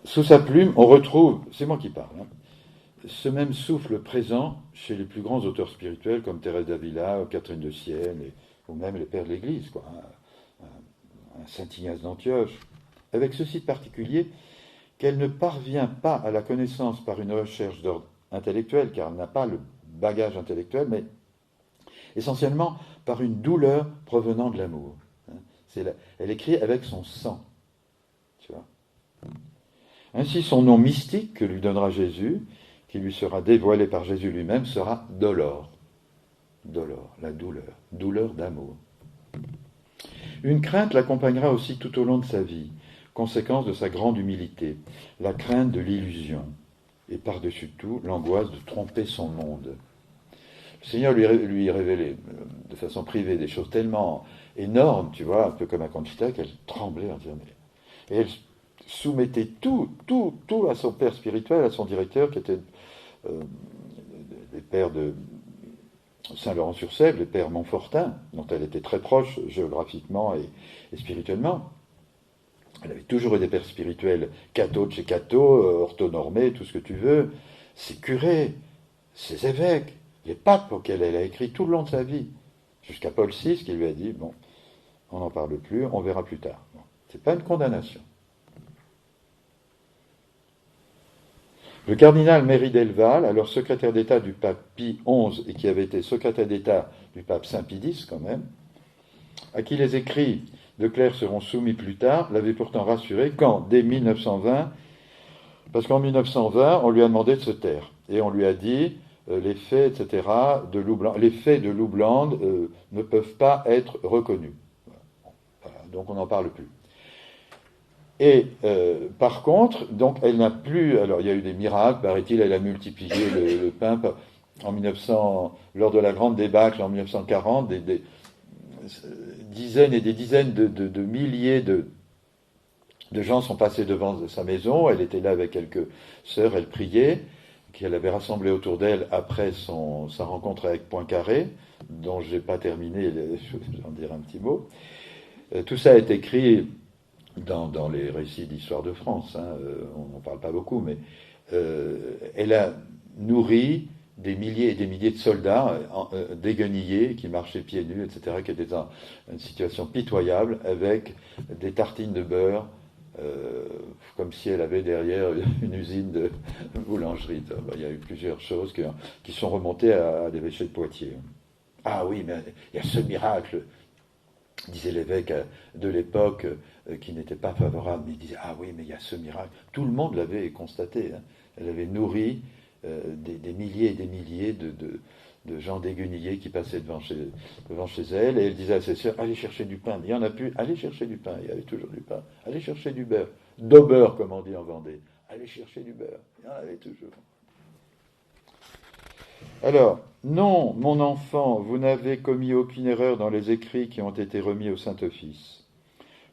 Sous sa plume, on retrouve, c'est moi qui parle, hein, ce même souffle présent chez les plus grands auteurs spirituels comme Thérèse d'Avila, Catherine de Sienne, ou même les pères de l'Église, quoi, un Saint Ignace d'Antioche, avec ceci de particulier qu'elle ne parvient pas à la connaissance par une recherche d'ordre intellectuel, car elle n'a pas le bagage intellectuel, mais essentiellement par une douleur provenant de l'amour. Elle écrit avec son sang, tu vois. Ainsi, son nom mystique que lui donnera Jésus, qui lui sera dévoilé par Jésus lui-même, sera Dolor. Dolor, la douleur, douleur d'amour. Une crainte l'accompagnera aussi tout au long de sa vie, conséquence de sa grande humilité, la crainte de l'illusion, et par-dessus tout, l'angoisse de tromper son monde. Le Seigneur lui révélait de façon privée des choses tellement énormes, tu vois, un peu comme à Conchita, qu'elle tremblait en disant, mais... Et elle soumettait tout à son père spirituel, à son directeur, qui était les pères de Saint-Laurent-sur-Sèvre, les pères Montfortin, dont elle était très proche géographiquement et spirituellement. Elle avait toujours eu des pères spirituels, catho de chez catho, orthonormés, tout ce que tu veux, ses curés, ses évêques, les papes auxquels elle a écrit tout le long de sa vie, jusqu'à Paul VI qui lui a dit, bon, on n'en parle plus, on verra plus tard. Bon, c'est pas une condamnation. Le cardinal Méry Delval, alors secrétaire d'État du pape Pie XI et qui avait été secrétaire d'État du pape Saint Pie X quand même, à qui les écrits de Claire seront soumis plus tard, l'avait pourtant rassuré quand, dès 1920, parce qu'en 1920, on lui a demandé de se taire. Et on lui a dit, les faits, etc., les faits de Loubland ne peuvent pas être reconnus. Voilà, donc on n'en parle plus. Et par contre, donc elle n'a plus. Alors il y a eu des miracles, paraît-il, elle a multiplié le pain lors de la grande débâcle en 1940, des dizaines et des dizaines de milliers de gens sont passés devant sa maison. Elle était là avec quelques sœurs, elle priait, qu'elle avait rassemblées autour d'elle après sa rencontre avec Poincaré, dont je n'ai pas terminé, je vais en dire un petit mot. Tout ça est écrit dans les récits d'histoire de France, hein, on n'en parle pas beaucoup, mais elle a nourri des milliers et des milliers de soldats déguenillés qui marchaient pieds nus, etc., qui étaient dans une situation pitoyable, avec des tartines de beurre, comme si elle avait derrière une usine de boulangerie. Il y a eu plusieurs choses qui sont remontées à l'évêché de Poitiers. Ah oui, mais il y a ce miracle, disait l'évêque de l'époque, qui n'était pas favorable, mais il disait, ah oui, mais il y a ce miracle. Tout le monde l'avait constaté. Hein. Elle avait nourri des milliers et des milliers de gens déguenillés qui passaient devant chez elle, et elle disait à ses sœurs, allez chercher du pain. Il n'y en a plus, allez chercher du pain. Il y avait toujours du pain. Allez chercher du beurre. D'au-beurre, comme on dit en Vendée. Allez chercher du beurre. Il y en avait toujours. Alors, non, mon enfant, vous n'avez commis aucune erreur dans les écrits qui ont été remis au Saint-Office.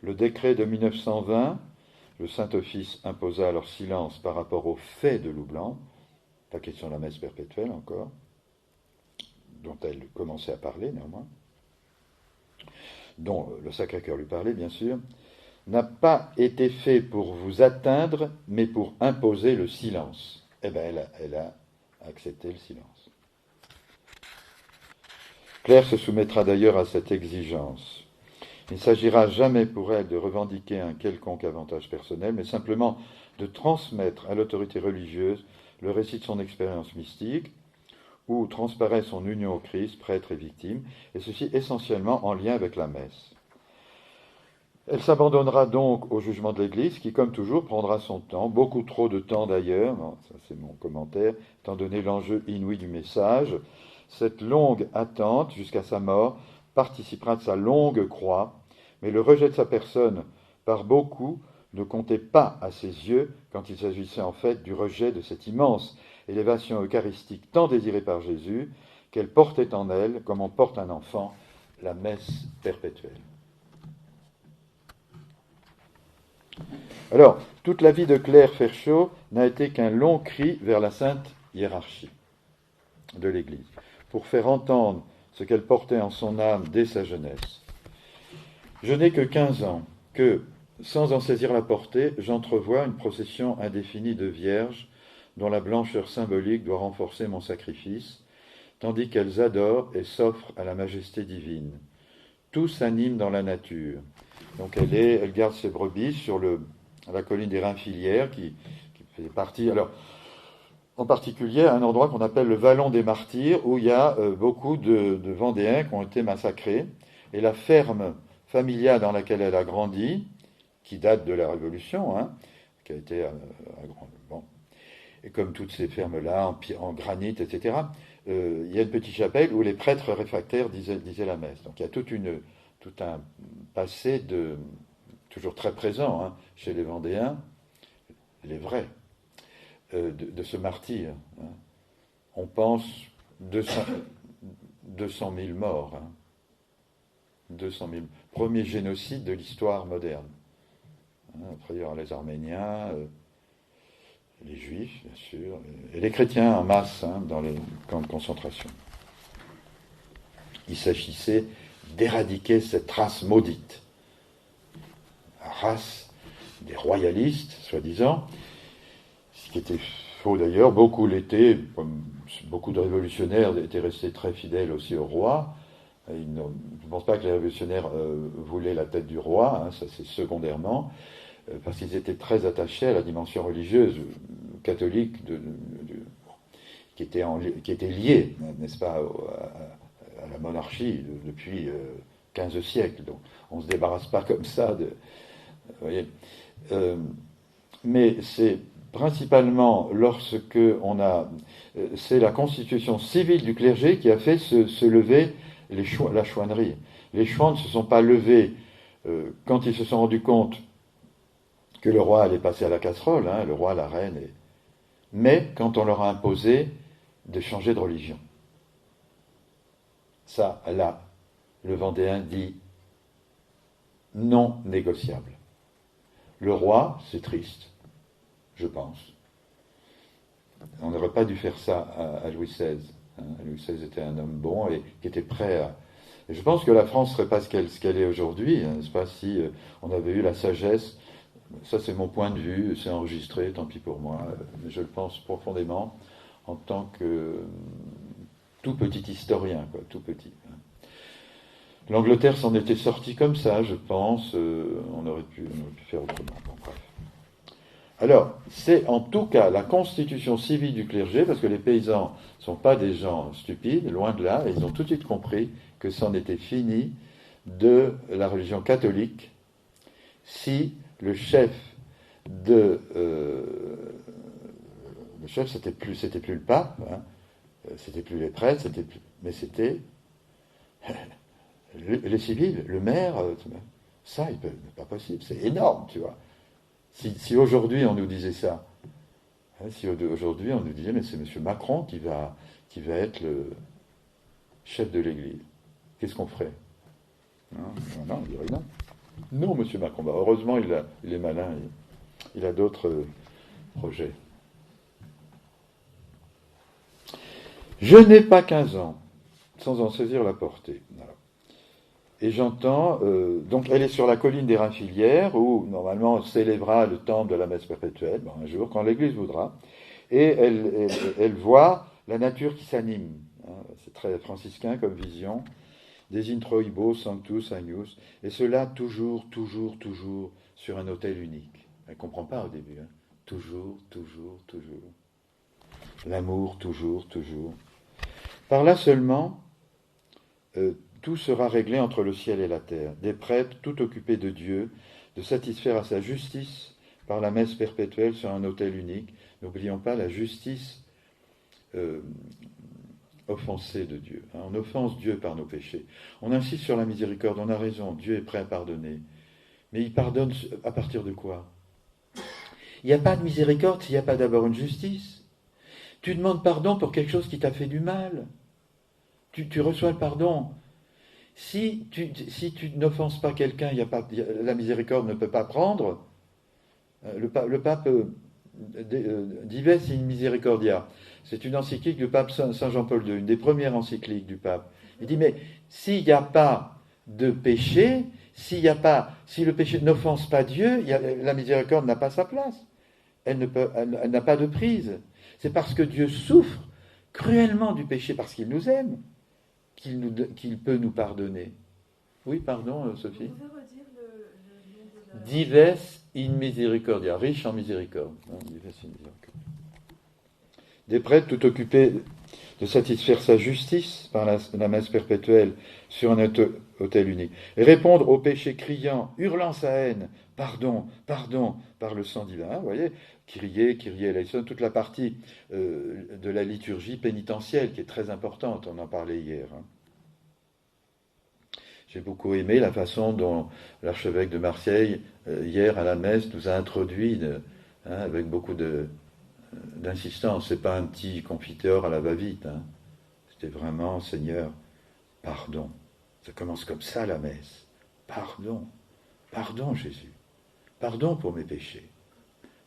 Le décret de 1920, le Saint-Office imposa leur silence par rapport aux faits de Loublanc, pas question de la messe perpétuelle encore, dont elle commençait à parler néanmoins, dont le Sacré-Cœur lui parlait bien sûr, n'a pas été fait pour vous atteindre, mais pour imposer le silence. Eh bien, elle a accepté le silence. Claire se soumettra d'ailleurs à cette exigence. Il ne s'agira jamais pour elle de revendiquer un quelconque avantage personnel, mais simplement de transmettre à l'autorité religieuse le récit de son expérience mystique, où transparaît son union au Christ, prêtre et victime, et ceci essentiellement en lien avec la messe. Elle s'abandonnera donc au jugement de l'Église, qui, comme toujours, prendra son temps, beaucoup trop de temps d'ailleurs, ça c'est mon commentaire, étant donné l'enjeu inouï du message. Cette longue attente jusqu'à sa mort participera de sa longue croix, mais le rejet de sa personne par beaucoup ne comptait pas à ses yeux quand il s'agissait en fait du rejet de cette immense élévation eucharistique tant désirée par Jésus, qu'elle portait en elle, comme on porte un enfant, la messe perpétuelle. Alors, toute la vie de Claire Ferchaud n'a été qu'un long cri vers la sainte hiérarchie de l'Église, pour faire entendre ce qu'elle portait en son âme dès sa jeunesse. Je n'ai que 15 ans, que, sans en saisir la portée, j'entrevois une procession indéfinie de vierges dont la blancheur symbolique doit renforcer mon sacrifice, tandis qu'elles adorent et s'offrent à la majesté divine. Tout s'anime dans la nature. Donc elle garde ses brebis sur la colline des Rainfilières, qui fait partie, alors, en particulier à un endroit qu'on appelle le Vallon des Martyrs, où il y a beaucoup de Vendéens qui ont été massacrés. Et la ferme familiale dans laquelle elle a grandi, qui date de la Révolution, qui a été bon, et comme toutes ces fermes-là, en granit, etc., il y a une petite chapelle où les prêtres réfractaires disaient la messe. Donc il y a tout un passé toujours très présent chez les Vendéens, les vrais, de ce martyr. On pense 200 000 morts. 200 000. Premier génocide de l'histoire moderne. Après, il y aura les Arméniens, les Juifs, bien sûr, et les chrétiens en masse dans les camps de concentration. Il s'agissait d'éradiquer cette race maudite. La race des royalistes, soi-disant, ce qui était faux d'ailleurs, beaucoup l'étaient, comme beaucoup de révolutionnaires étaient restés très fidèles aussi au roi. Je ne pense pas que les révolutionnaires voulaient la tête du roi, ça c'est secondairement, parce qu'ils étaient très attachés à la dimension religieuse catholique qui était liée, n'est-ce pas, à la monarchie depuis 15 siècles. Donc on ne se débarrasse pas comme ça vous voyez. Mais c'est principalement lorsque c'est la constitution civile du clergé qui a fait se lever la chouannerie. Les chouans ne se sont pas levés quand ils se sont rendus compte que le roi allait passer à la casserole, le roi, la reine, mais quand on leur a imposé de changer de religion. Ça, là, le Vendéen dit non négociable. Le roi, c'est triste, je pense. On n'aurait pas dû faire ça à Louis XVI. Louis XVI était un homme bon et qui était prêt à... Et je pense que la France ne serait pas ce qu'elle est aujourd'hui, n'est-ce pas, si on avait eu la sagesse. Ça, c'est mon point de vue, c'est enregistré, tant pis pour moi, mais je le pense profondément en tant que tout petit historien, tout petit. L'Angleterre s'en était sortie comme ça, je pense, on aurait pu faire autrement. Bon, bref. Alors, c'est en tout cas la constitution civile du clergé, parce que les paysans ne sont pas des gens stupides, loin de là, et ils ont tout de suite compris que c'en était fini de la religion catholique si le chef de le chef, c'était plus le pape, hein, c'était plus les prêtres, mais c'était les civils, le maire. Ça, c'est pas possible, c'est énorme, tu vois. Si aujourd'hui on nous disait ça, hein, si aujourd'hui on nous disait, mais c'est M. Macron qui va être le chef de l'Église, qu'est-ce qu'on ferait? Non, il dirait non. Non, M. Macron. Bah, heureusement, il est malin, il a d'autres projets. Je n'ai pas 15 ans, sans en saisir la portée. Voilà. Et j'entends, donc elle est sur la colline des Rainfilières, où normalement on célébrera le temple de la messe perpétuelle, un jour, quand l'Église voudra, et elle voit la nature qui s'anime. Hein, c'est très franciscain comme vision. Des introibo, sanctus, agnus, et cela toujours sur un autel unique. Elle ne comprend pas au début. Hein. Toujours. L'amour, toujours. Par là seulement, tout sera réglé entre le ciel et la terre. Des prêtres tout occupés de Dieu, de satisfaire à sa justice par la messe perpétuelle sur un autel unique. N'oublions pas la justice offensée de Dieu. Hein. On offense Dieu par nos péchés. On insiste sur la miséricorde, on a raison, Dieu est prêt à pardonner. Mais il pardonne à partir de quoi? Il n'y a pas de miséricorde s'il n'y a pas d'abord une justice. Tu demandes pardon pour quelque chose qui t'a fait du mal. Tu reçois le pardon. Si tu n'offenses pas quelqu'un, la miséricorde ne peut pas prendre. Le pape Dives in Misericordia. C'est une encyclique du pape Saint Jean-Paul II, une des premières encycliques du pape. Il dit, mais s'il n'y a pas de péché, si le péché n'offense pas Dieu, la miséricorde n'a pas sa place. Elle n'a pas de prise. C'est parce que Dieu souffre cruellement du péché, parce qu'il nous aime, qu'il peut nous pardonner. Oui, pardon, Sophie. Vous pouvez redire le nom de la... Dives in misericordia, riche en miséricorde. Dives in misericordia. Des prêtres tout occupés de satisfaire sa justice par la messe perpétuelle sur un autel unique. Et répondre au péché criant, hurlant sa haine, pardon, par le sang divin. Vous voyez, Kyrie eleison, toute la partie de la liturgie pénitentielle qui est très importante, on en parlait hier. Hein. J'ai beaucoup aimé la façon dont l'archevêque de Marseille, hier à la messe, nous a introduit avec beaucoup d'insistance. C'est pas un petit confiteur à la va-vite. Hein. C'était vraiment, Seigneur, pardon. Ça commence comme ça la messe. Pardon Jésus. Pardon pour mes péchés.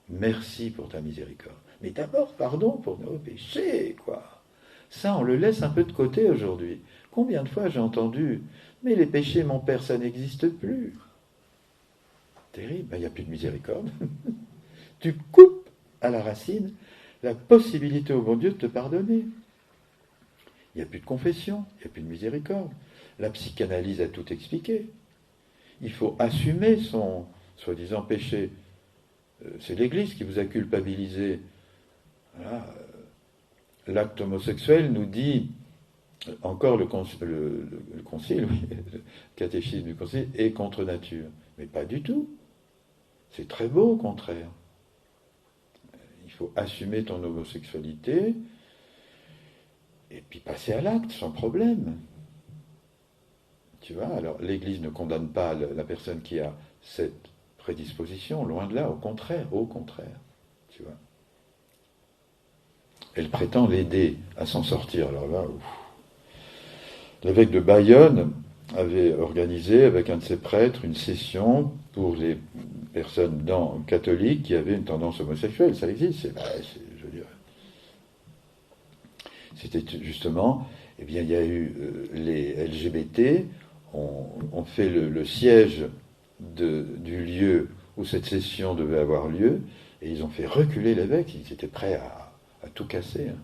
Merci pour ta miséricorde. Mais d'abord, pardon pour nos péchés, quoi. Ça, on le laisse un peu de côté aujourd'hui. Combien de fois j'ai entendu, mais les péchés, mon Père, ça n'existe plus. Terrible, il n'y a plus de miséricorde. Tu coupes à la racine la possibilité au bon Dieu de te pardonner. Il n'y a plus de confession, il n'y a plus de miséricorde. La psychanalyse a tout expliqué. Il faut assumer son soi-disant péché. C'est l'Église qui vous a culpabilisé. Voilà. L'acte homosexuel nous dit, encore le concile, oui, le catéchisme du concile, est contre nature. Mais pas du tout. C'est très beau au contraire. Il faut assumer ton homosexualité et puis passer à l'acte sans problème. Tu vois, alors l'Église ne condamne pas la personne qui a cette prédisposition, loin de là, au contraire, tu vois. Elle prétend l'aider à s'en sortir. Alors là, l'évêque de Bayonne avait organisé avec un de ses prêtres une session pour les personnes catholiques qui avaient une tendance homosexuelle. Ça existe, je veux dire. C'était justement, eh bien, il y a eu les LGBT ont fait le siège du lieu où cette session devait avoir lieu, et ils ont fait reculer l'évêque. Ils étaient prêts à tout casser. Hein.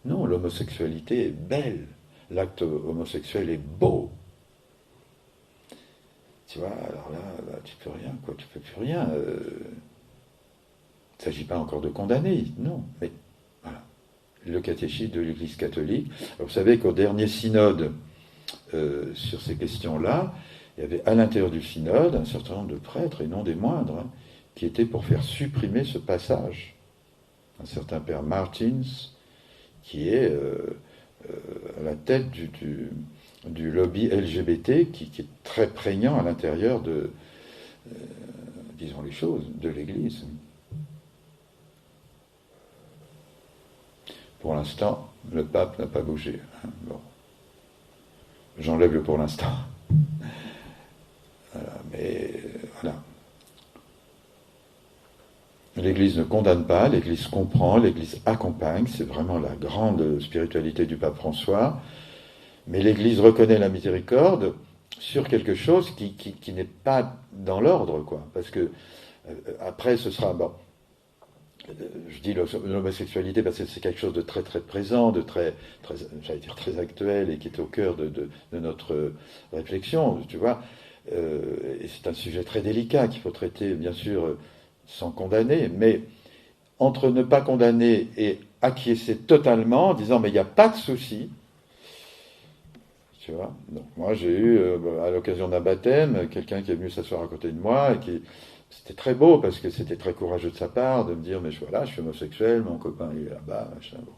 Non, l'homosexualité est belle. L'acte homosexuel est beau. Tu vois, alors là, tu peux rien, quoi. Tu peux plus rien. Il ne s'agit pas encore de condamner, non. Mais voilà. Le catéchisme de l'Église catholique. Alors, vous savez qu'au dernier synode sur ces questions-là, il y avait à l'intérieur du synode un certain nombre de prêtres, et non des moindres, hein, qui étaient pour faire supprimer ce passage. un certain père Martins, qui est à la tête du lobby LGBT, qui est très prégnant à l'intérieur de, disons les choses, de l'Église. Pour l'instant, le pape n'a pas bougé. Bon. J'enlève le pour l'instant. Voilà, mais voilà. L'Église ne condamne pas, l'Église comprend, l'Église accompagne, c'est vraiment la grande spiritualité du pape François, mais l'Église reconnaît la miséricorde sur quelque chose qui n'est pas dans l'ordre, quoi. Parce que après, ce sera... Bon, je dis l'homosexualité parce que c'est quelque chose de très très présent, de très, très j'allais dire très actuel et qui est au cœur de notre réflexion, tu vois. Et c'est un sujet très délicat qu'il faut traiter, bien sûr, sans condamner, mais entre ne pas condamner et acquiescer totalement en disant mais il n'y a pas de souci, tu vois. Donc moi j'ai eu à l'occasion d'un baptême quelqu'un qui est venu s'asseoir à côté de moi et qui c'était très beau parce que c'était très courageux de sa part de me dire mais voilà, je suis homosexuel, mon copain il est là-bas, machin. Bon.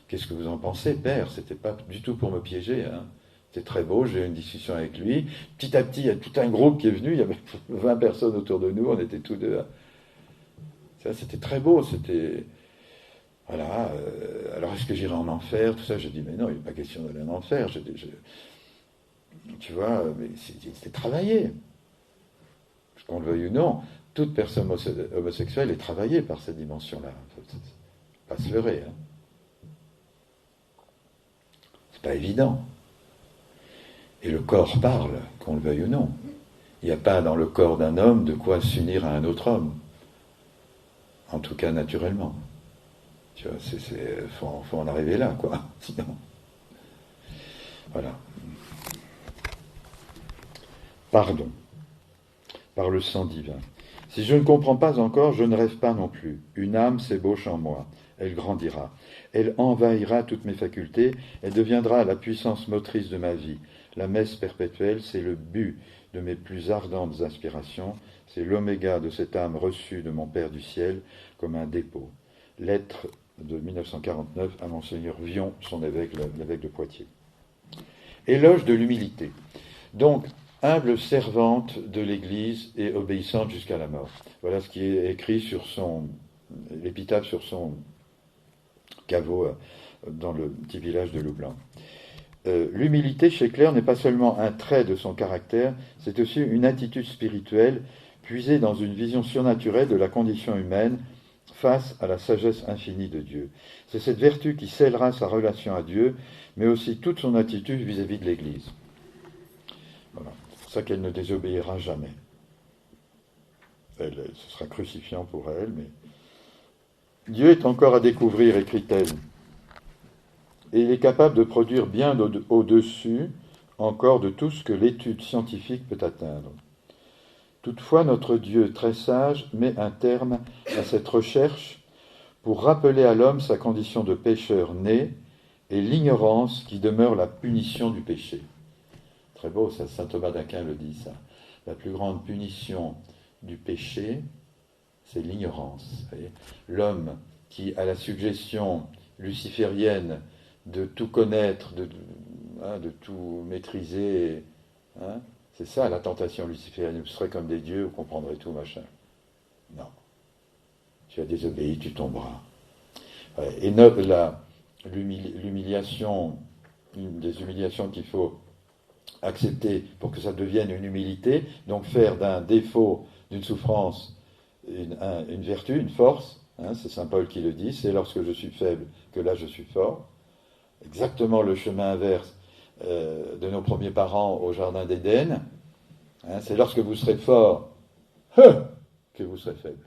Qu'est-ce que vous en pensez, père? C'était pas du tout pour me piéger, hein. C'était très beau, j'ai eu une discussion avec lui. Petit à petit, il y a tout un groupe qui est venu, il y avait 20 personnes autour de nous, on était tous deux. Ça, c'était très beau, c'était... Voilà, alors est-ce que j'irai en enfer? Tout ça, j'ai dit, mais non, il n'est pas question d'aller en enfer. Tu vois, mais c'est travaillé. Qu'on le veuille ou non, toute personne homosexuelle est travaillée par cette dimension-là. Pas se leurrer. Hein. C'est pas évident. Et le corps parle, qu'on le veuille ou non. Il n'y a pas dans le corps d'un homme de quoi s'unir à un autre homme. En tout cas, naturellement. Tu vois, faut en arriver là, quoi. Sinon. Voilà. Pardon. Par le sang divin. Si je ne comprends pas encore, je ne rêve pas non plus. Une âme s'ébauche en moi. Elle grandira. Elle envahira toutes mes facultés. Elle deviendra la puissance motrice de ma vie. La messe perpétuelle, c'est le but de mes plus ardentes aspirations. C'est l'oméga de cette âme reçue de mon Père du ciel comme un dépôt. Lettre de 1949 à Monseigneur Vion, son évêque, l'évêque de Poitiers. Éloge de l'humilité. Donc, humble servante de l'Église et obéissante jusqu'à la mort. Voilà ce qui est écrit sur l'épitaphe sur son caveau dans le petit village de Loublanc. L'humilité chez Claire n'est pas seulement un trait de son caractère, c'est aussi une attitude spirituelle puisée dans une vision surnaturelle de la condition humaine face à la sagesse infinie de Dieu. C'est cette vertu qui scellera sa relation à Dieu, mais aussi toute son attitude vis-à-vis de l'Église. Voilà. C'est pour ça qu'elle ne désobéira jamais. Ce sera crucifiant pour elle, mais... Dieu est encore à découvrir, écrit-elle, et il est capable de produire bien au-dessus encore de tout ce que l'étude scientifique peut atteindre. Toutefois, notre Dieu très sage met un terme à cette recherche pour rappeler à l'homme sa condition de pécheur né et l'ignorance qui demeure la punition du péché. Très beau, ça, saint Thomas d'Aquin le dit, ça. La plus grande punition du péché, c'est l'ignorance. L'homme qui, à la suggestion luciférienne de tout connaître, de tout maîtriser, hein, c'est ça la tentation luciférienne. Vous serez comme des dieux, vous comprendrez tout, machin. Non. Tu as désobéi, tu tomberas. Et l'humiliation, une des humiliations qu'il faut accepter pour que ça devienne une humilité, donc faire d'un défaut, d'une souffrance, une vertu, une force, hein, c'est saint Paul qui le dit, c'est lorsque je suis faible que là je suis fort. Exactement le chemin inverse de nos premiers parents au jardin d'Éden. Hein, c'est lorsque vous serez fort que vous serez faible.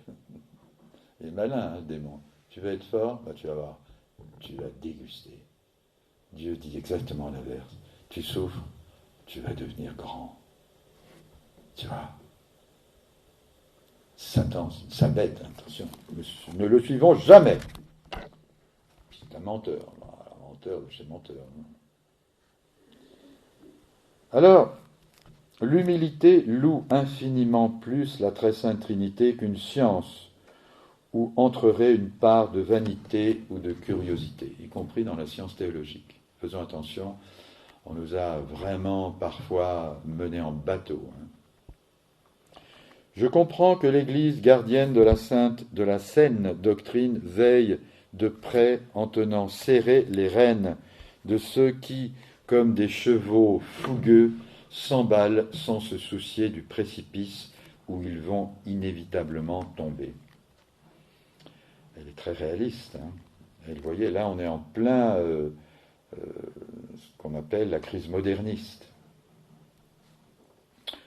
Il est malin, hein, le démon. Tu veux être fort, bah, tu vas voir, tu vas déguster. Dieu dit exactement l'inverse. Tu souffres, tu vas devenir grand. Tu vois. Satan, c'est une bête, attention. Ne le suivons jamais. C'est un menteur. Un menteur de chez menteur. Alors, l'humilité loue infiniment plus la très sainte Trinité qu'une science où entrerait une part de vanité ou de curiosité, y compris dans la science théologique. Faisons attention, on nous a vraiment parfois menés en bateau. Je comprends que l'Église, gardienne de la saine doctrine, veille de près en tenant serrées les rênes de ceux qui, comme des chevaux fougueux, s'emballent sans se soucier du précipice où ils vont inévitablement tomber. Elle est très réaliste. Et vous voyez, là, on est en plein ce qu'on appelle la crise moderniste,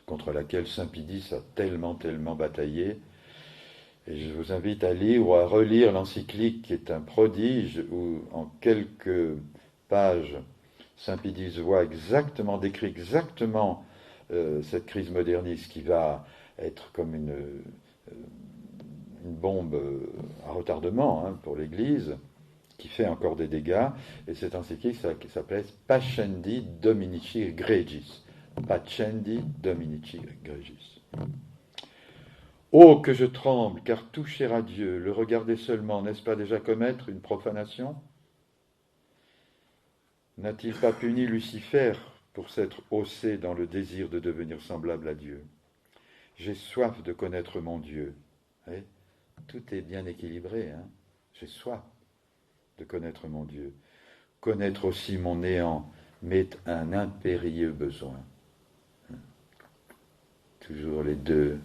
contre laquelle Saint Pie X a tellement bataillé. Et je vous invite à lire ou à relire l'encyclique qui est un prodige, où en quelques pages, Saint Pie X décrit exactement cette crise moderniste qui va être comme une bombe à retardement pour l'Église, qui fait encore des dégâts. Et cette encyclique s'appelle Pascendi Dominici Gregis. Pascendi Dominici Gregis. Oh, que je tremble, car toucher à Dieu, le regarder seulement, n'est-ce pas déjà commettre une profanation ? N'a-t-il pas puni Lucifer pour s'être haussé dans le désir de devenir semblable à Dieu ? J'ai soif de connaître mon Dieu. Oui, tout est bien équilibré. J'ai soif de connaître mon Dieu. Connaître aussi mon néant m'est un impérieux besoin. Toujours les deux.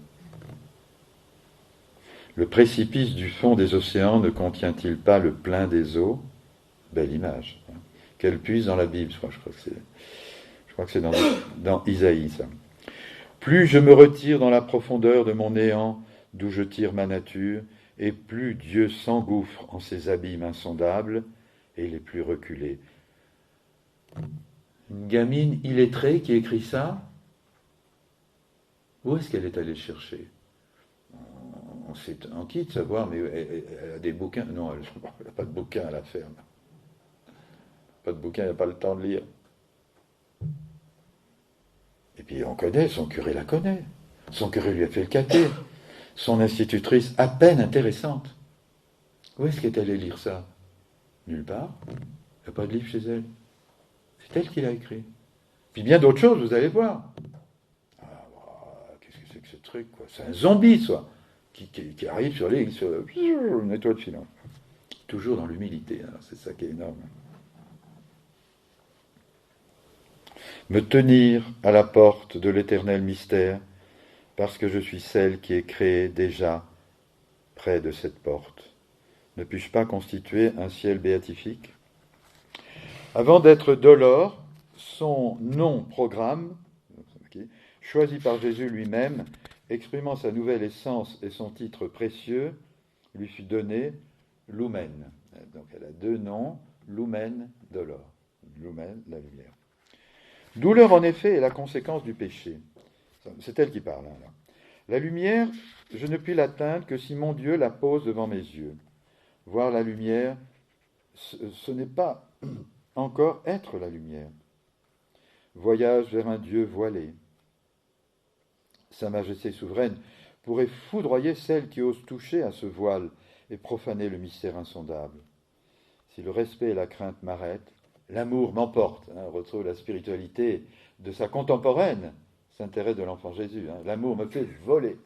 Le précipice du fond des océans ne contient-il pas le plein des eaux ? Belle image. Qu'elle puise dans la Bible. Je crois que c'est dans Isaïe, ça. Plus je me retire dans la profondeur de mon néant, d'où je tire ma nature, et plus Dieu s'engouffre en ses abîmes insondables et les plus reculés. Une gamine illettrée qui écrit ça, où est-ce qu'elle est allée chercher ? On s'est enquis de savoir, mais elle a des bouquins. Non, elle n'a pas de bouquins à la ferme. Pas de bouquins, elle n'a pas le temps de lire. Et puis on connaît, son curé la connaît. Son curé lui a fait le caté. Son institutrice, à peine intéressante. Où est-ce qu'elle est allée lire ça ? Nulle part. Il n'y a pas de livre chez elle. C'est elle qui l'a écrit. Puis bien d'autres choses, vous allez voir. Qu'est-ce que c'est que ce truc, quoi ? C'est un zombie, soit, qui arrive sur une étoile filante. Toujours dans l'humilité, c'est ça qui est énorme. Me tenir à la porte de l'éternel mystère, parce que je suis celle qui est créée déjà près de cette porte. Ne puis-je pas constituer un ciel béatifique ? Avant d'être dolore, son nom-programme, choisi par Jésus lui-même, exprimant sa nouvelle essence et son titre précieux, lui fut donné Lumen. Donc elle a deux noms, Lumen, dolore. Lumen, la lumière. Douleur, en effet, est la conséquence du péché. C'est elle qui parle. Là. La lumière, je ne puis l'atteindre que si mon Dieu la pose devant mes yeux. Voir la lumière, ce n'est pas encore être la lumière. Voyage vers un Dieu voilé. Sa majesté souveraine pourrait foudroyer celle qui ose toucher à ce voile et profaner le mystère insondable. Si le respect et la crainte m'arrêtent, l'amour m'emporte. On retrouve la spiritualité de sa contemporaine, s'intéresse de l'enfant Jésus. L'amour me fait voler.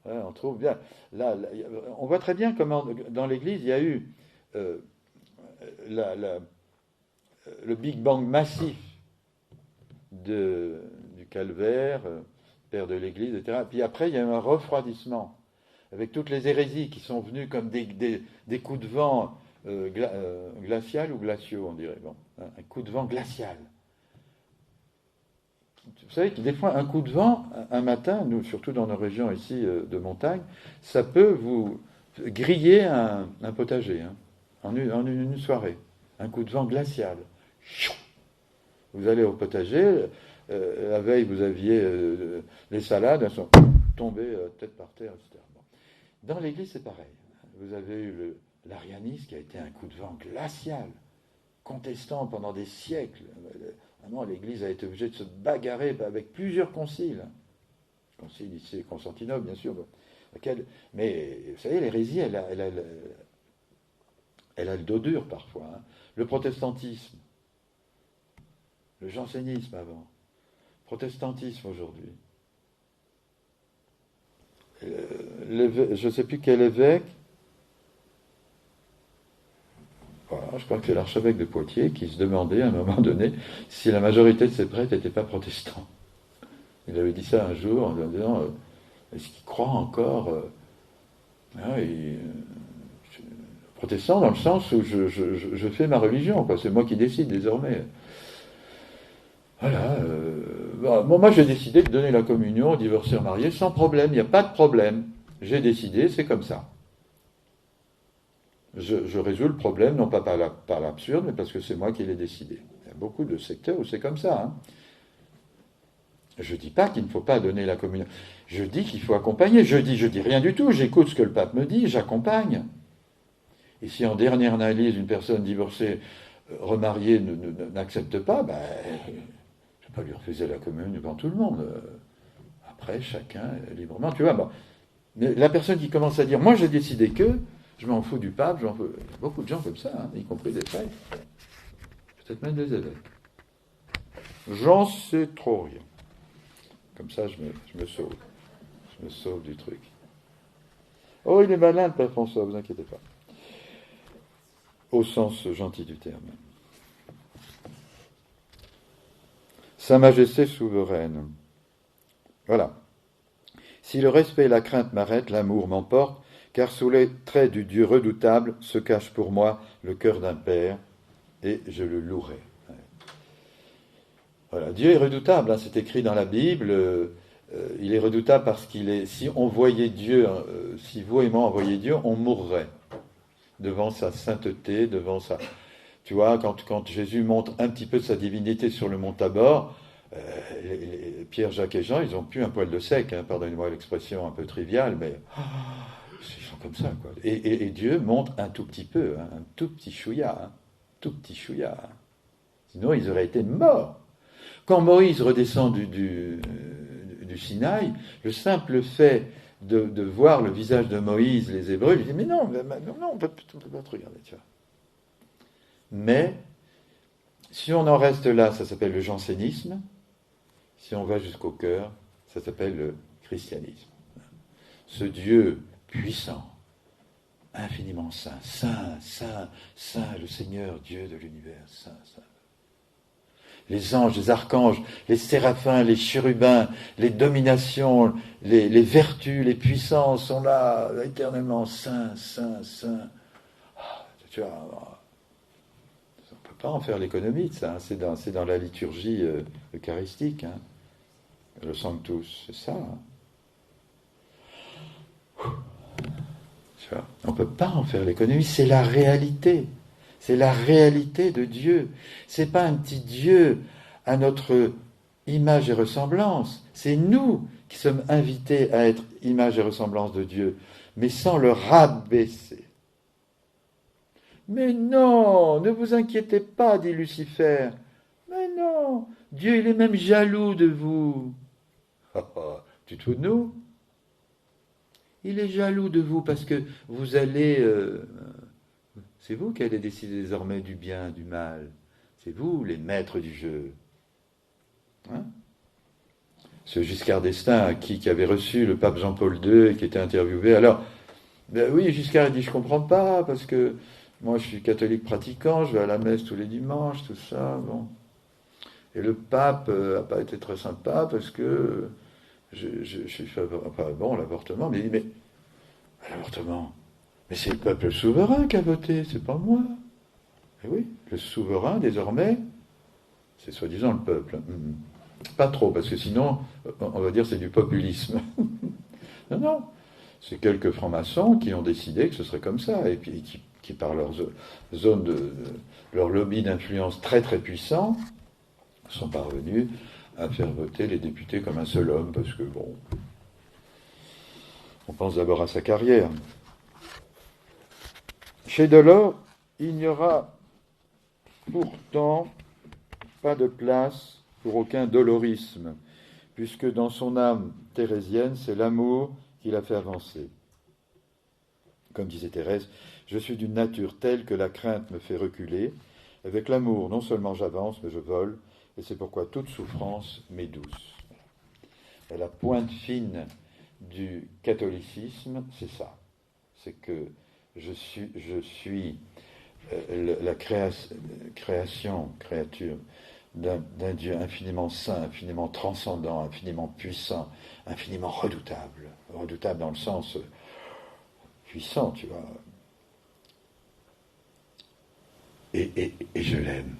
On trouve bien. Là, on voit très bien comment dans l'Église il y a eu le Big Bang massif du calvaire, père de l'Église, etc. Puis après, il y a eu un refroidissement avec toutes les hérésies qui sont venues comme des coups de vent glacial ou glaciaux, on dirait. Bon, un coup de vent glacial. Vous savez que des fois, un coup de vent, un matin, nous, surtout dans nos régions ici de montagne, ça peut vous griller un potager en une soirée. Un coup de vent glacial. Vous allez au potager, la veille, vous aviez les salades, elles sont tombées tête par terre, etc. Bon. Dans l'Église, c'est pareil. Vous avez eu l'arianisme qui a été un coup de vent glacial, contestant pendant des siècles. Vraiment, l'Église a été obligée de se bagarrer avec plusieurs conciles. Concile ici, Constantinople, bien sûr. Mais vous savez, l'hérésie, elle a le dos dur parfois. Hein. Le protestantisme, le jansénisme avant, protestantisme aujourd'hui. Je ne sais plus quel évêque, voilà, je crois que c'est l'archevêque de Poitiers qui se demandait à un moment donné si la majorité de ses prêtres n'étaient pas protestants. Il avait dit ça un jour en disant est-ce qu'il croit encore protestant dans le sens où je fais ma religion, quoi. C'est moi qui décide désormais. Voilà. Moi, j'ai décidé de donner la communion aux divorcés mariés sans problème. Il n'y a pas de problème. J'ai décidé, c'est comme ça. Je résous le problème, non pas par l'absurde, mais parce que c'est moi qui l'ai décidé. Il y a beaucoup de secteurs où c'est comme ça. Hein. Je ne dis pas qu'il ne faut pas donner la communion. Je dis qu'il faut accompagner. Je dis rien du tout. J'écoute ce que le pape me dit, j'accompagne. Et si en dernière analyse, une personne divorcée, remariée, n'accepte pas, ben, je ne vais pas lui refuser la communion devant tout le monde. Après, chacun librement. Tu vois, bon. Mais la personne qui commence à dire, moi j'ai décidé que, je m'en fous du pape, il y a beaucoup de gens comme ça, hein, y compris des prêtres, peut-être même des évêques. J'en sais trop rien. Comme ça, je me sauve. Je me sauve du truc. Oh, il est malin, le Père François, vous inquiétez pas. Au sens gentil du terme. Sa Majesté souveraine. Voilà. Si le respect et la crainte m'arrêtent, l'amour m'emporte, car sous les traits du Dieu redoutable se cache pour moi le cœur d'un père, et je le louerai. Voilà, Dieu est redoutable, hein, c'est écrit dans la Bible. Il est redoutable parce qu'il est. Si on voyait Dieu, si vous et moi on voyait Dieu, on mourrait devant sa sainteté, devant sa. Tu vois, quand Jésus montre un petit peu de sa divinité sur le mont Tabor, Pierre, Jacques et Jean, ils ont pu un poil de sec, hein, pardonnez-moi l'expression un peu triviale, mais ils sont comme ça, quoi. Et Dieu montre un tout petit peu, hein, un tout petit chouïa, hein, tout petit chouïa. Hein. Sinon, ils auraient été morts. Quand Moïse redescend du Sinaï, le simple fait de voir le visage de Moïse, les Hébreux, ils disent mais non, on peut pas te regarder, tu vois. Mais si on en reste là, ça s'appelle le jansénisme. Si on va jusqu'au cœur, ça s'appelle le christianisme. Ce Dieu puissant, infiniment saint, saint, le Seigneur Dieu de l'univers, saint. Les anges, les archanges, les séraphins, les chérubins, les dominations, les vertus, les puissances sont là, éternellement saint. Tu vois, on ne peut pas en faire l'économie de ça, hein. C'est dans la liturgie eucharistique, hein. Le Sanctus, c'est ça. Hein. Tu vois, on ne peut pas en faire l'économie, c'est la réalité. C'est la réalité de Dieu. C'est pas un petit Dieu à notre image et ressemblance. C'est nous qui sommes invités à être image et ressemblance de Dieu, mais sans le rabaisser. Mais non, ne vous inquiétez pas, dit Lucifer. Mais non, Dieu, il est même jaloux de vous. Tu te fous de nous? Il est jaloux de vous parce que vous allez... c'est vous qui allez décider désormais du bien, du mal. C'est vous les maîtres du jeu. Hein? Ce Giscard d'Estaing qui avait reçu le pape Jean-Paul II et qui était interviewé. Alors, ben oui, Giscard a dit, je ne comprends pas parce que moi je suis catholique pratiquant, je vais à la messe tous les dimanches, tout ça. Bon. Et le pape n'a pas été très sympa parce que je suis favorable. Bon, l'avortement, mais il dit, mais l'avortement, mais c'est le peuple souverain qui a voté, c'est pas moi. Et oui, le souverain, désormais, c'est soi-disant le peuple. Pas trop, parce que sinon, on va dire c'est du populisme. Non. C'est quelques francs-maçons qui ont décidé que ce serait comme ça, et puis qui par leur zone leur lobby d'influence très très puissant, sont parvenus à faire voter les députés comme un seul homme, parce que bon, on pense d'abord à sa carrière. Chez Delors, il n'y aura pourtant pas de place pour aucun dolorisme, puisque dans son âme thérésienne, c'est l'amour qui l'a fait avancer. Comme disait Thérèse, je suis d'une nature telle que la crainte me fait reculer. Avec l'amour, non seulement j'avance, mais je vole, et c'est pourquoi toute souffrance m'est douce. Et la pointe fine du catholicisme, c'est ça. C'est que je suis la créature d'un Dieu infiniment saint, infiniment transcendant, infiniment puissant, infiniment redoutable. Redoutable dans le sens puissant, tu vois. Et je l'aime.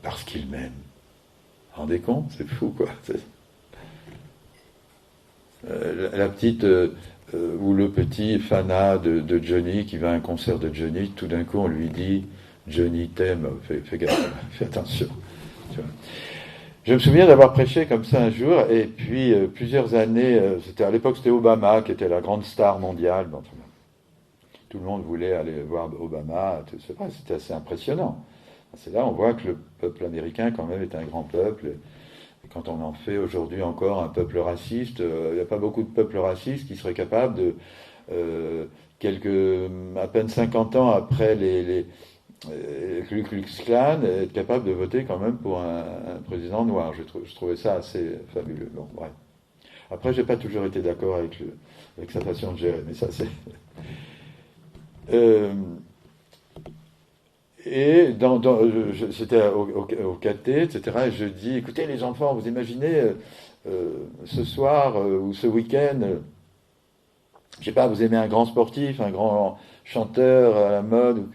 Parce qu'il m'aime. Vous vous rendez compte? C'est fou, quoi. La petite ou le petit fanat de Johnny qui va à un concert de Johnny, tout d'un coup on lui dit Johnny t'aime, fais gaffe, fais attention. Tu vois. Je me souviens d'avoir prêché comme ça un jour, et puis plusieurs années, à l'époque c'était Obama qui était la grande star mondiale. Bon, tout le monde voulait aller voir Obama, c'est vrai, c'était assez impressionnant. C'est là on voit que le peuple américain quand même est un grand peuple. Et quand on en fait aujourd'hui encore un peuple raciste, il n'y a pas beaucoup de peuples racistes qui seraient capables de, à peine 50 ans après les Ku Klux Klan, être capable de voter quand même pour un président noir. Je trouvais ça assez fabuleux. Bon, bref. Après, j'ai pas toujours été d'accord avec sa façon de gérer, mais ça c'est... Et c'était au caté, etc. Et je dis, écoutez les enfants, vous imaginez ce soir ou ce week-end, je sais pas, vous aimez un grand sportif, un grand chanteur à la mode,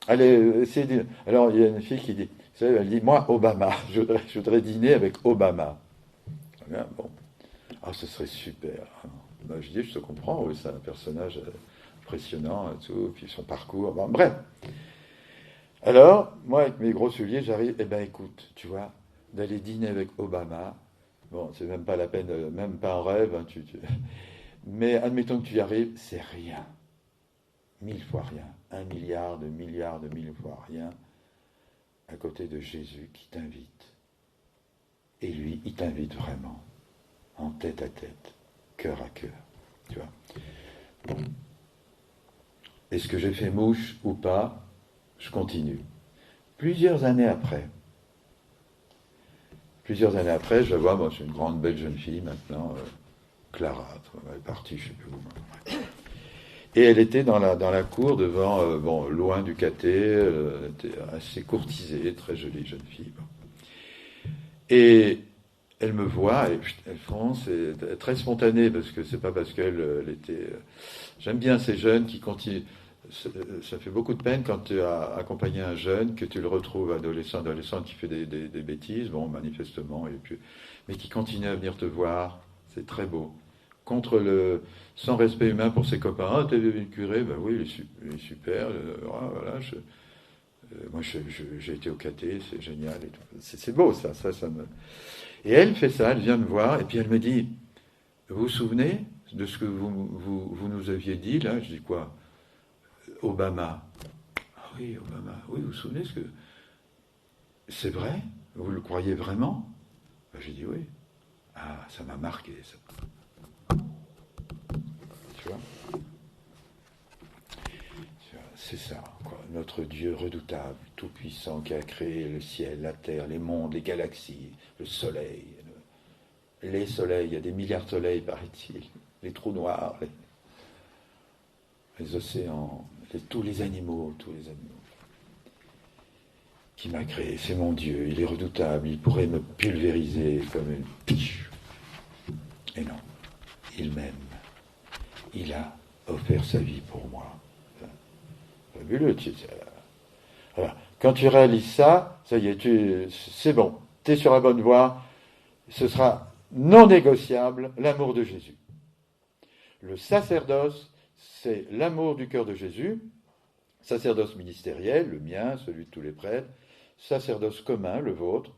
allez, essayez de... Alors il y a une fille qui dit, vous savez, elle dit, moi Obama, je voudrais dîner avec Obama. Bien, bon, ah ce serait super. Ben, je dis, je te comprends, oui, c'est un personnage impressionnant et tout, puis son parcours, bon, bref. Alors, moi, avec mes gros souliers, j'arrive, eh ben écoute, tu vois, d'aller dîner avec Obama, bon, c'est même pas la peine, même pas un rêve, hein, mais admettons que tu y arrives, c'est rien. 1000 fois rien. 1 milliard de 1000 fois rien, à côté de Jésus qui t'invite. Et lui, il t'invite vraiment, en tête à tête, cœur à cœur, tu vois. Bon. Est-ce que j'ai fait mouche ou pas? Je continue. Plusieurs années après, je la vois, moi, c'est une grande belle jeune fille maintenant, Clara, elle est partie, je ne sais plus où. Et elle était dans la cour devant, loin du caté, elle était assez courtisée, très jolie jeune fille. Bon. Et elle me voit, et elle fonce, et très spontanée, parce que c'est pas parce qu'elle était... J'aime bien ces jeunes qui continuent. Ça fait beaucoup de peine quand tu as accompagné un jeune, que tu le retrouves adolescent qui fait des bêtises, bon, manifestement, mais qui continue à venir te voir, c'est très beau. Sans respect humain pour ses copains, ah, t'as vu le curé, ben oui, il est super, voilà, moi j'ai été au caté, c'est génial, et tout. C'est beau ça me... Et elle fait ça, elle vient me voir, et puis elle me dit, vous vous souvenez de ce que vous nous aviez dit, là? Je dis quoi? Obama. Ah oui, Obama. Oui, vous vous souvenez ce que... C'est vrai? Vous le croyez vraiment? Ben, j'ai dit oui. Ah, ça m'a marqué, ça. Tu vois? C'est ça, quoi. Notre Dieu redoutable, tout-puissant, qui a créé le ciel, la terre, les mondes, les galaxies, le soleil, les soleils, il y a des milliards de soleils, paraît-il, les trous noirs, les océans, tous les animaux, qui m'a créé, c'est mon Dieu, il est redoutable, il pourrait me pulvériser comme une piche. Et non, il m'aime, il a offert sa vie pour moi. Fabuleux. Voilà. Quand tu réalises ça, ça y est, c'est bon, tu es sur la bonne voie, ce sera non négociable, l'amour de Jésus. Le sacerdoce, c'est l'amour du cœur de Jésus, sacerdoce ministériel, le mien, celui de tous les prêtres, sacerdoce commun, le vôtre,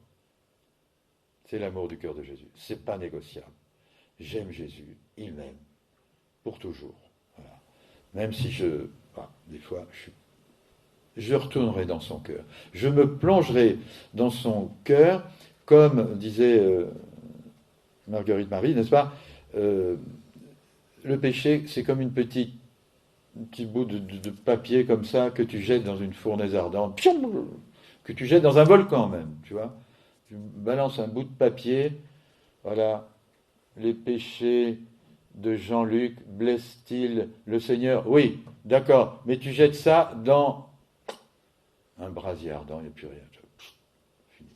c'est l'amour du cœur de Jésus. C'est pas négociable. J'aime Jésus, il m'aime, pour toujours. Voilà. Même si des fois, je retournerai dans son cœur. Je me plongerai dans son cœur, comme disait Marguerite Marie, n'est-ce pas? euh, le péché, c'est comme un petit bout de papier comme ça que tu jettes dans une fournaise ardente, que tu jettes dans un volcan même, tu vois. Tu balances un bout de papier, voilà, les péchés de Jean-Luc blessent-ils le Seigneur? Oui, d'accord, mais tu jettes ça dans un brasier ardent, il n'y a plus rien. Fini.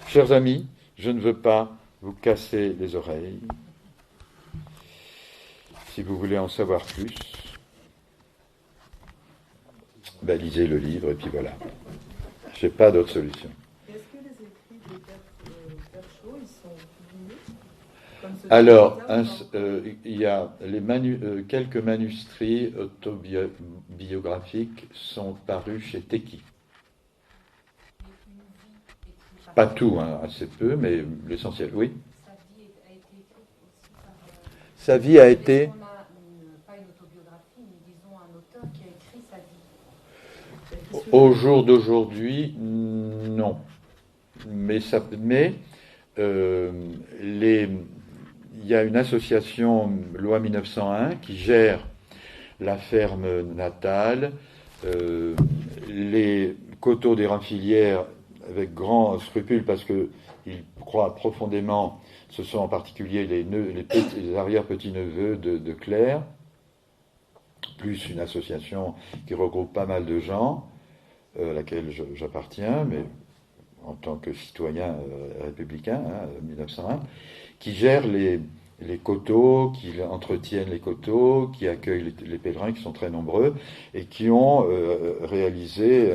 Chers amis, je ne veux pas vous casser les oreilles. Si vous voulez en savoir plus, ben lisez le livre et puis voilà. Je n'ai pas d'autre solution. Est-ce que les écrits de Père Chaud, ils sont publiés comme ceux de Alors, Peter, il y a quelques manuscrits autobiographiques sont parus chez Teki. Pas tout, hein, assez peu, mais l'essentiel, oui. Sa vie a été... Est-ce qu'on a pas une autobiographie, mais disons un auteur qui a écrit sa vie? Au jour d'aujourd'hui, non. Mais il y a une association Loi 1901 qui gère la ferme natale, les coteaux des Rainfilières avec grand scrupule parce qu'ils croient profondément, ce sont en particulier les arrière-petits-neveux de Claire, plus une association qui regroupe pas mal de gens, à laquelle j'appartiens, mais en tant que citoyen républicain, 1901, qui gère les coteaux, qui entretiennent les coteaux, qui accueillent les pèlerins qui sont très nombreux et qui ont réalisé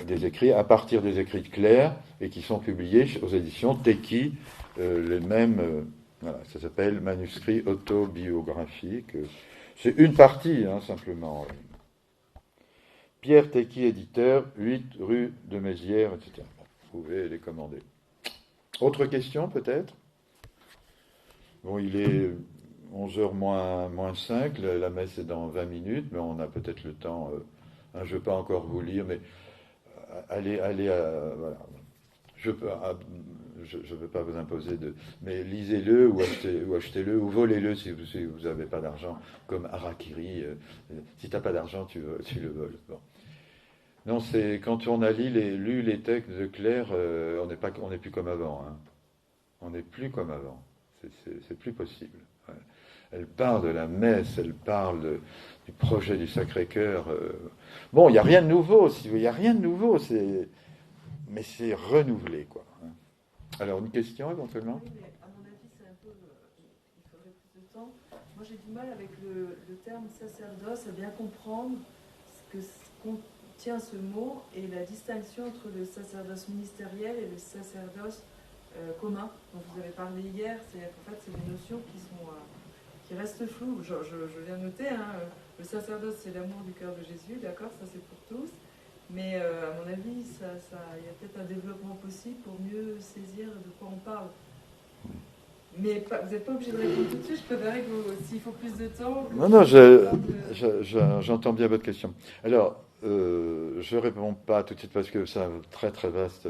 des écrits à partir des écrits de Claire et qui sont publiés aux éditions Teki, les mêmes. Voilà, ça s'appelle manuscrit autobiographique. C'est une partie, simplement. Pierre Teki, éditeur, 8 rue de Mézières, etc. Vous pouvez les commander. Autre question, peut-être? Bon, il est 11h moins 5, la messe est dans 20 minutes, mais on a peut-être le temps. Je ne veux pas encore vous lire, mais allez voilà. Je ne veux pas vous imposer mais lisez-le ou achetez-le ou volez-le si vous n'avez pas d'argent, comme Harakiri. Si tu n'as pas d'argent, tu le voles. Bon. Non, c'est quand on a lu les textes de Claire, on n'est plus comme avant. Hein. On n'est plus comme avant. C'est plus possible. Ouais. Elle parle de la messe, elle parle du projet du Sacré-Cœur. Bon, il n'y a rien de nouveau, il n'y a rien de nouveau, mais c'est renouvelé, quoi. Alors, une question éventuellement? Oui, mais à mon avis, c'est un peu. Il faudrait plus de temps. Moi, j'ai du mal avec le terme sacerdoce, à bien comprendre ce que contient ce mot et la distinction entre le sacerdoce ministériel et le sacerdoce commun dont vous avez parlé hier. C'est-à-dire qu'en fait, c'est des notions qui restent floues. Je viens de noter, le sacerdoce, c'est l'amour du cœur de Jésus, d'accord, ça c'est pour tous. Mais à mon avis, il y a peut-être un développement possible pour mieux saisir de quoi on parle. Mais vous n'êtes pas obligé de répondre tout de suite, je préférerais que s'il faut plus de temps... Non, j'entends bien votre question. Alors, je ne réponds pas tout de suite parce que c'est une très très vaste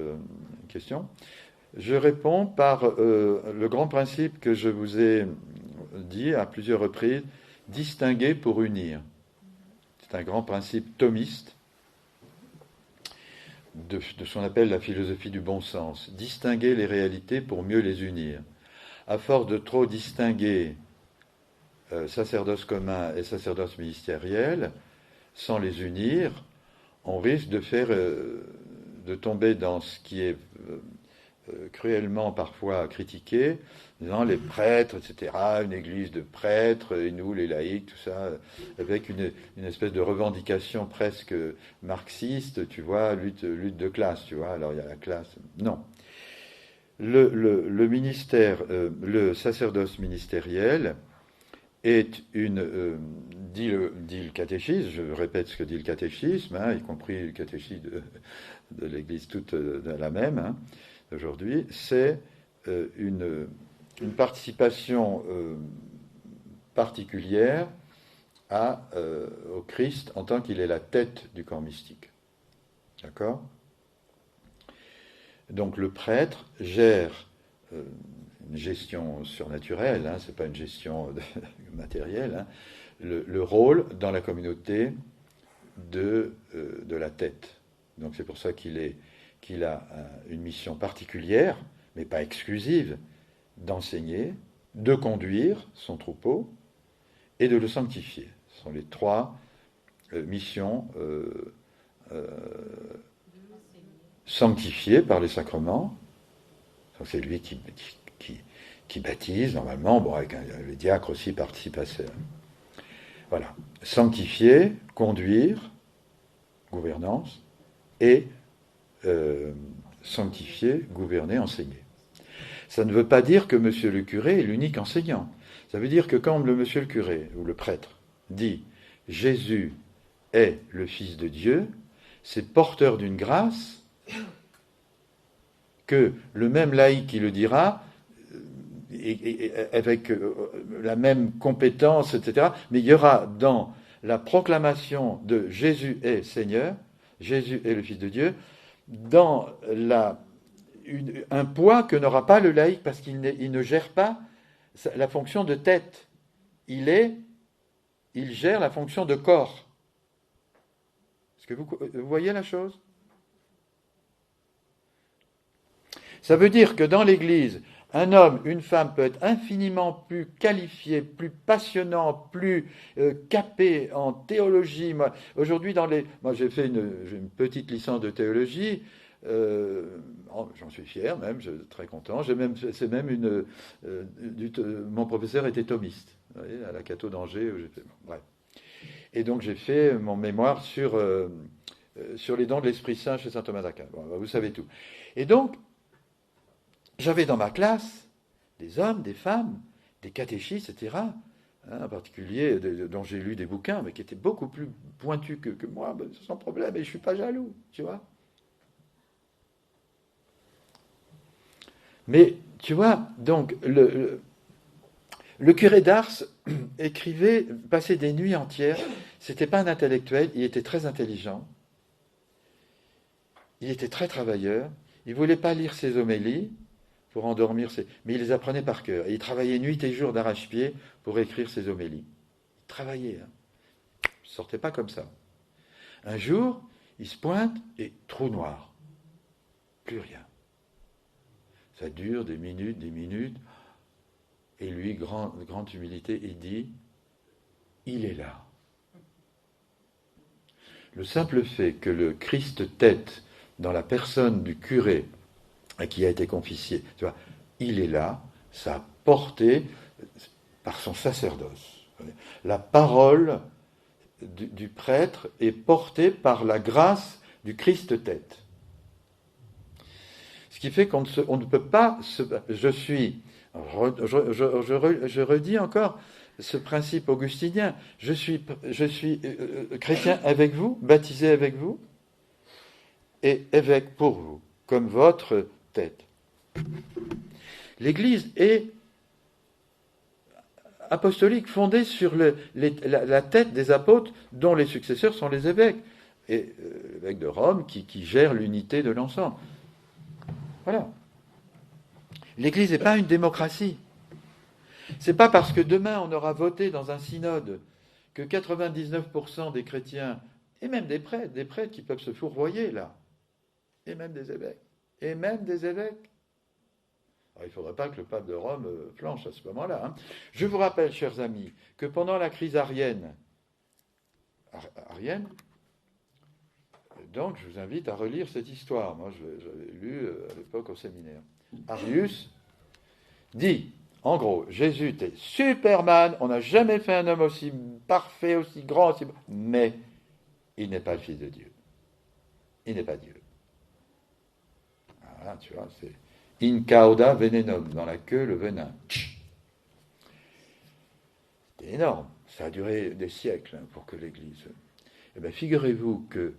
question. Je réponds par le grand principe que je vous ai dit à plusieurs reprises, distinguer pour unir. C'est un grand principe thomiste de ce qu'on appelle la philosophie du bon sens. Distinguer les réalités pour mieux les unir. À force de trop distinguer sacerdoce commun et sacerdoce ministériel, sans les unir, on risque de tomber dans ce qui est cruellement parfois critiqué, disant les prêtres, etc., une église de prêtres, et nous, les laïcs, tout ça, avec une espèce de revendication presque marxiste, tu vois, lutte de classe, tu vois, alors il y a la classe. Non. Le ministère, le sacerdoce ministériel est dit le catéchisme, je répète ce que dit le catéchisme, y compris le catéchisme de l'Église toute la même, aujourd'hui, c'est une participation particulière au Christ en tant qu'il est la tête du corps mystique. D'accord ? Donc le prêtre gère une gestion surnaturelle, ce n'est pas une gestion matérielle, le rôle dans la communauté de la tête. Donc c'est pour ça qu'il a une mission particulière, mais pas exclusive, d'enseigner, de conduire son troupeau et de le sanctifier. Ce sont les trois missions sanctifiées par les sacrements. Donc c'est lui qui baptise, normalement, bon, les diacres aussi participent à ça. Voilà. Sanctifier, conduire, gouvernance, et sanctifier, gouverner, enseigner. Ça ne veut pas dire que monsieur le curé est l'unique enseignant. Ça veut dire que quand le monsieur le curé, ou le prêtre, dit « Jésus est le Fils de Dieu », c'est porteur d'une grâce que le même laïc qui le dira, et avec la même compétence, etc., mais il y aura dans la proclamation de Jésus est Seigneur, Jésus est le Fils de Dieu, dans un poids que n'aura pas le laïc parce qu'il ne gère pas la fonction de tête. Il gère la fonction de corps. Est-ce que vous voyez la chose? Ça veut dire que dans l'Église, un homme, une femme peut être infiniment plus qualifié, plus passionnant, plus capé en théologie. Aujourd'hui, moi j'ai fait une petite licence de théologie. J'en suis fier même, je suis très content. Mon professeur était thomiste, vous voyez, à la Catho d'Angers. Bref. Et donc j'ai fait mon mémoire sur les dons de l'Esprit Saint chez saint Thomas d'Aquin. Bon, vous savez tout. Et donc, j'avais dans ma classe des hommes, des femmes, des catéchistes, etc., en particulier dont j'ai lu des bouquins, mais qui étaient beaucoup plus pointus que moi, sans problème, et je ne suis pas jaloux, tu vois. Mais, tu vois, donc, le curé d'Ars passait des nuits entières. C'était pas un intellectuel, il était très intelligent. Il était très travailleur. Il ne voulait pas lire ses homélies pour endormir mais il les apprenait par cœur. Et il travaillait nuit et jour d'arrache-pied pour écrire ses homélies. Il travaillait. Il ne sortait pas comme ça. Un jour, il se pointe et trou noir. Plus rien. Ça dure des minutes. Et lui, grande humilité, il dit « Il est là ». Le simple fait que le Christ tête dans la personne du curé à qui a été confié, tu vois, il est là, ça a porté par son sacerdoce. La parole du prêtre est portée par la grâce du Christ tête. Ce qui fait qu'on ne peut pas... Je redis encore ce principe augustinien. Je suis chrétien avec vous, baptisé avec vous, et évêque pour vous, comme votre tête. L'Église est apostolique, fondée sur la tête des apôtres, dont les successeurs sont les évêques, et l'évêque de Rome qui gère l'unité de l'ensemble. Voilà. L'Église n'est pas une démocratie. C'est pas parce que demain on aura voté dans un synode que 99% des chrétiens, et même des prêtres qui peuvent se fourvoyer là, et même des évêques. Alors, il ne faudrait pas que le pape de Rome flanche à ce moment-là. Je vous rappelle, chers amis, que pendant la crise arienne, donc je vous invite à relire cette histoire. Moi, j'avais lu à l'époque au séminaire. Arius dit, en gros, Jésus était Superman, on n'a jamais fait un homme aussi parfait, aussi grand, mais il n'est pas le Fils de Dieu. Il n'est pas Dieu. Voilà, tu vois, c'est in cauda venenum, dans la queue le venin. C'était énorme. Ça a duré des siècles pour que l'Église... Eh bien, figurez-vous que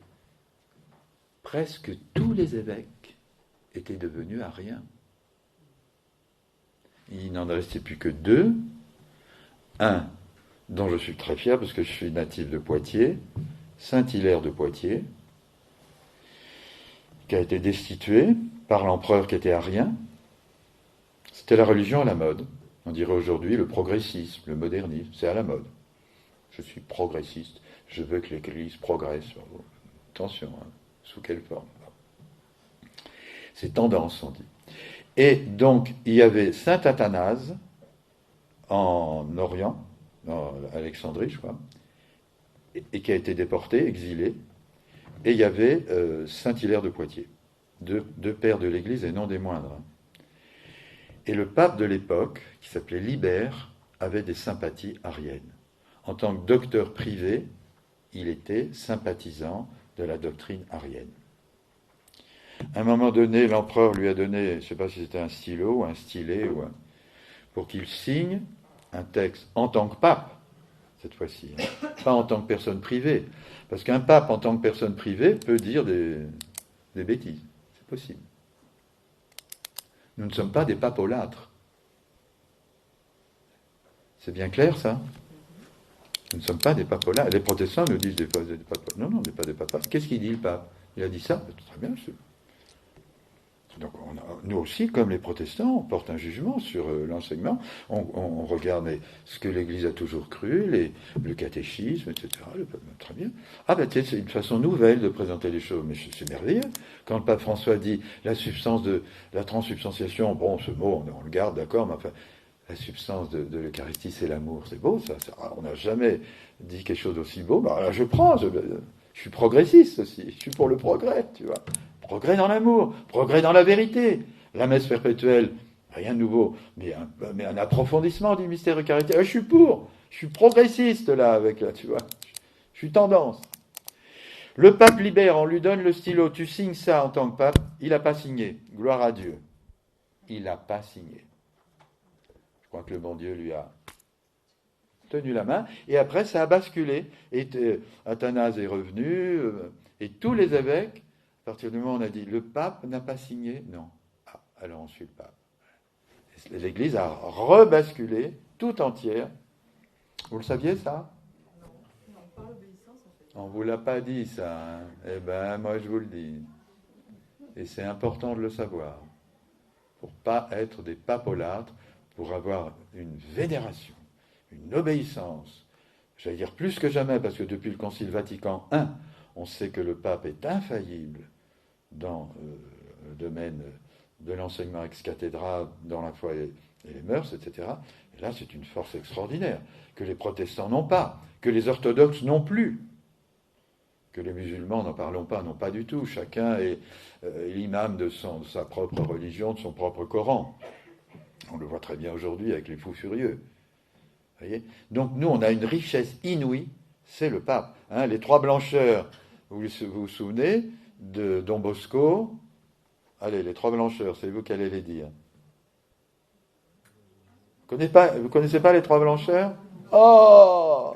presque tous les évêques étaient devenus ariens. Il n'en restait plus que deux. Un, dont je suis très fier parce que je suis natif de Poitiers, Saint Hilaire de Poitiers, qui a été destitué par l'empereur qui était arien. C'était la religion à la mode. On dirait aujourd'hui le progressisme, le modernisme, c'est à la mode. Je suis progressiste, je veux que l'Église progresse. Attention, hein, sous quelle forme? C'est tendance, on dit. Et donc, il y avait saint Athanase en Orient, en Alexandrie, je crois, et qui a été déporté, exilé. Et il y avait saint Hilaire de Poitiers, deux pères de l'Église et non des moindres. Et le pape de l'époque, qui s'appelait Libère, avait des sympathies ariennes. En tant que docteur privé, il était sympathisant de la doctrine arienne. À un moment donné, l'empereur lui a donné, je ne sais pas si c'était un stylo ou un stylet, pour qu'il signe un texte en tant que pape, cette fois-ci, hein, pas en tant que personne privée. Parce qu'un pape en tant que personne privée peut dire des bêtises. C'est possible. Nous ne sommes pas des papolâtres. C'est bien clair, ça? Nous ne sommes pas des papolâtres. Les protestants nous disent des papolâtres. Non, on n'est pas des papolâtres. Qu'est-ce qu'il dit, le pape? Il a dit ça? Très bien. Donc, nous aussi, comme les protestants, on porte un jugement sur l'enseignement. On regarde ce que l'Église a toujours cru, le catéchisme, etc. Très bien. Ah ben, c'est une façon nouvelle de présenter les choses. Mais c'est merveilleux. Quand le pape François dit la substance de la transsubstantiation, bon, ce mot, on le garde, d'accord, mais enfin, la substance de l'Eucharistie, c'est l'amour. C'est beau, ça. On n'a jamais dit quelque chose d'aussi beau. Ben, là, je suis progressiste aussi. Je suis pour le progrès, tu vois. Progrès dans l'amour, progrès dans la vérité. La messe perpétuelle, rien de nouveau, mais un approfondissement du mystère eucharistique. Je suis progressiste là, tu vois. Je suis tendance. Le pape Libère, on lui donne le stylo, tu signes ça en tant que pape, il n'a pas signé. Gloire à Dieu. Il n'a pas signé. Je crois que le bon Dieu lui a tenu la main, et après ça a basculé. Et Athanase est revenu, et tous les évêques, à partir du moment où on a dit le pape n'a pas signé, non. Ah, alors on suit le pape. L'Église a rebasculé tout entière. Vous le saviez, ça? Non, par l'obéissance, en fait. On ne vous l'a pas dit, ça. Hein. Eh bien, moi, je vous le dis. Et c'est important de le savoir. Pour ne pas être des papolâtres, pour avoir une vénération, une obéissance. J'allais dire plus que jamais, parce que depuis le Concile Vatican I, on sait que le pape est infaillible dans le domaine de l'enseignement ex cathedra, dans la foi et les mœurs, etc. Et là, c'est une force extraordinaire, que les protestants n'ont pas, que les orthodoxes n'ont plus, que les musulmans, n'en parlons pas, n'ont pas du tout. Chacun est l'imam de sa propre religion, de son propre Coran. On le voit très bien aujourd'hui avec les fous furieux. Voyez. Donc nous, on a une richesse inouïe, c'est le pape. Hein, les trois blancheurs, vous vous souvenez de Don Bosco? Allez, les trois blancheurs, c'est vous qui allez les dire. Vous ne connaissez pas les trois blancheurs? Oh!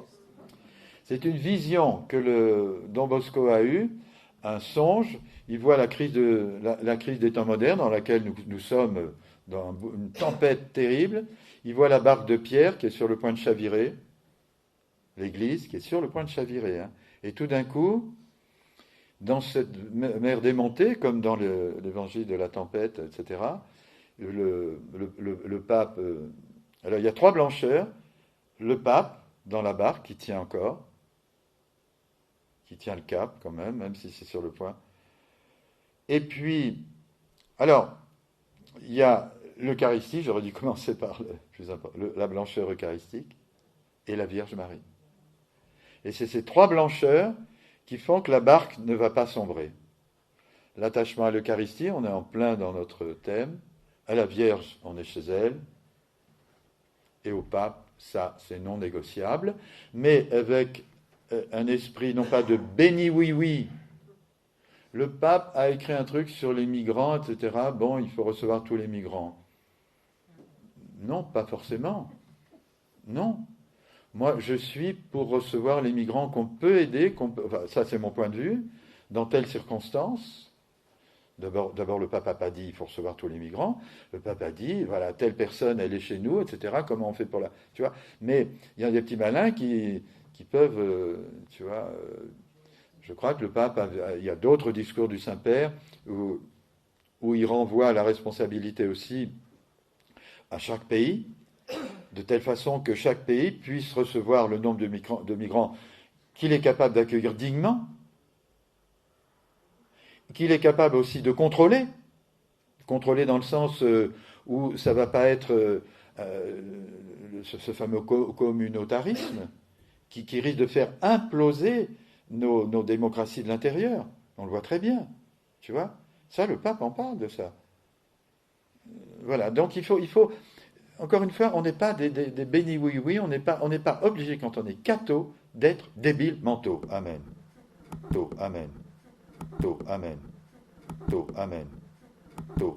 C'est une vision que Don Bosco a eue, un songe. Il voit la crise des temps modernes dans laquelle nous sommes dans une tempête terrible. Il voit la barque de Pierre qui est sur le point de chavirer, l'église qui est sur le point de chavirer. Hein. Et tout d'un coup, dans cette mer démontée, comme dans l'évangile de la tempête, etc., le pape... alors il y a trois blancheurs, le pape dans la barque qui tient encore, qui tient le cap quand même si c'est sur le point. Et puis, alors, il y a l'Eucharistie, j'aurais dû commencer par la blancheur eucharistique, et la Vierge Marie. Et c'est ces trois blancheurs qui font que la barque ne va pas sombrer. L'attachement à l'Eucharistie, on est en plein dans notre thème. À la Vierge, on est chez elle. Et au pape, ça, c'est non négociable. Mais avec un esprit, non pas de béni oui-oui. Le pape a écrit un truc sur les migrants, etc. Bon, il faut recevoir tous les migrants. Non, pas forcément. Non. Moi, je suis pour recevoir les migrants qu'on peut aider, enfin, ça c'est mon point de vue, dans telles circonstances. D'abord, le pape n'a pas dit il faut recevoir tous les migrants. Le pape a dit, voilà, telle personne, elle est chez nous, etc. Comment on fait pour la... Tu vois. Mais il y a des petits malins qui peuvent, tu vois... je crois que le pape, il y a d'autres discours du Saint-Père où il renvoie à la responsabilité aussi à chaque pays, de telle façon que chaque pays puisse recevoir le nombre de migrants qu'il est capable d'accueillir dignement, qu'il est capable aussi de contrôler dans le sens où ça ne va pas être ce fameux communautarisme qui risque de faire imploser nos démocraties de l'intérieur. On le voit très bien, tu vois. Ça, le pape en parle de ça. Voilà, donc il faut encore une fois, on n'est pas des bénis oui-oui, on n'est pas obligé, quand on est catho, d'être débiles mentaux. Amen. Amen. Amen. Amen.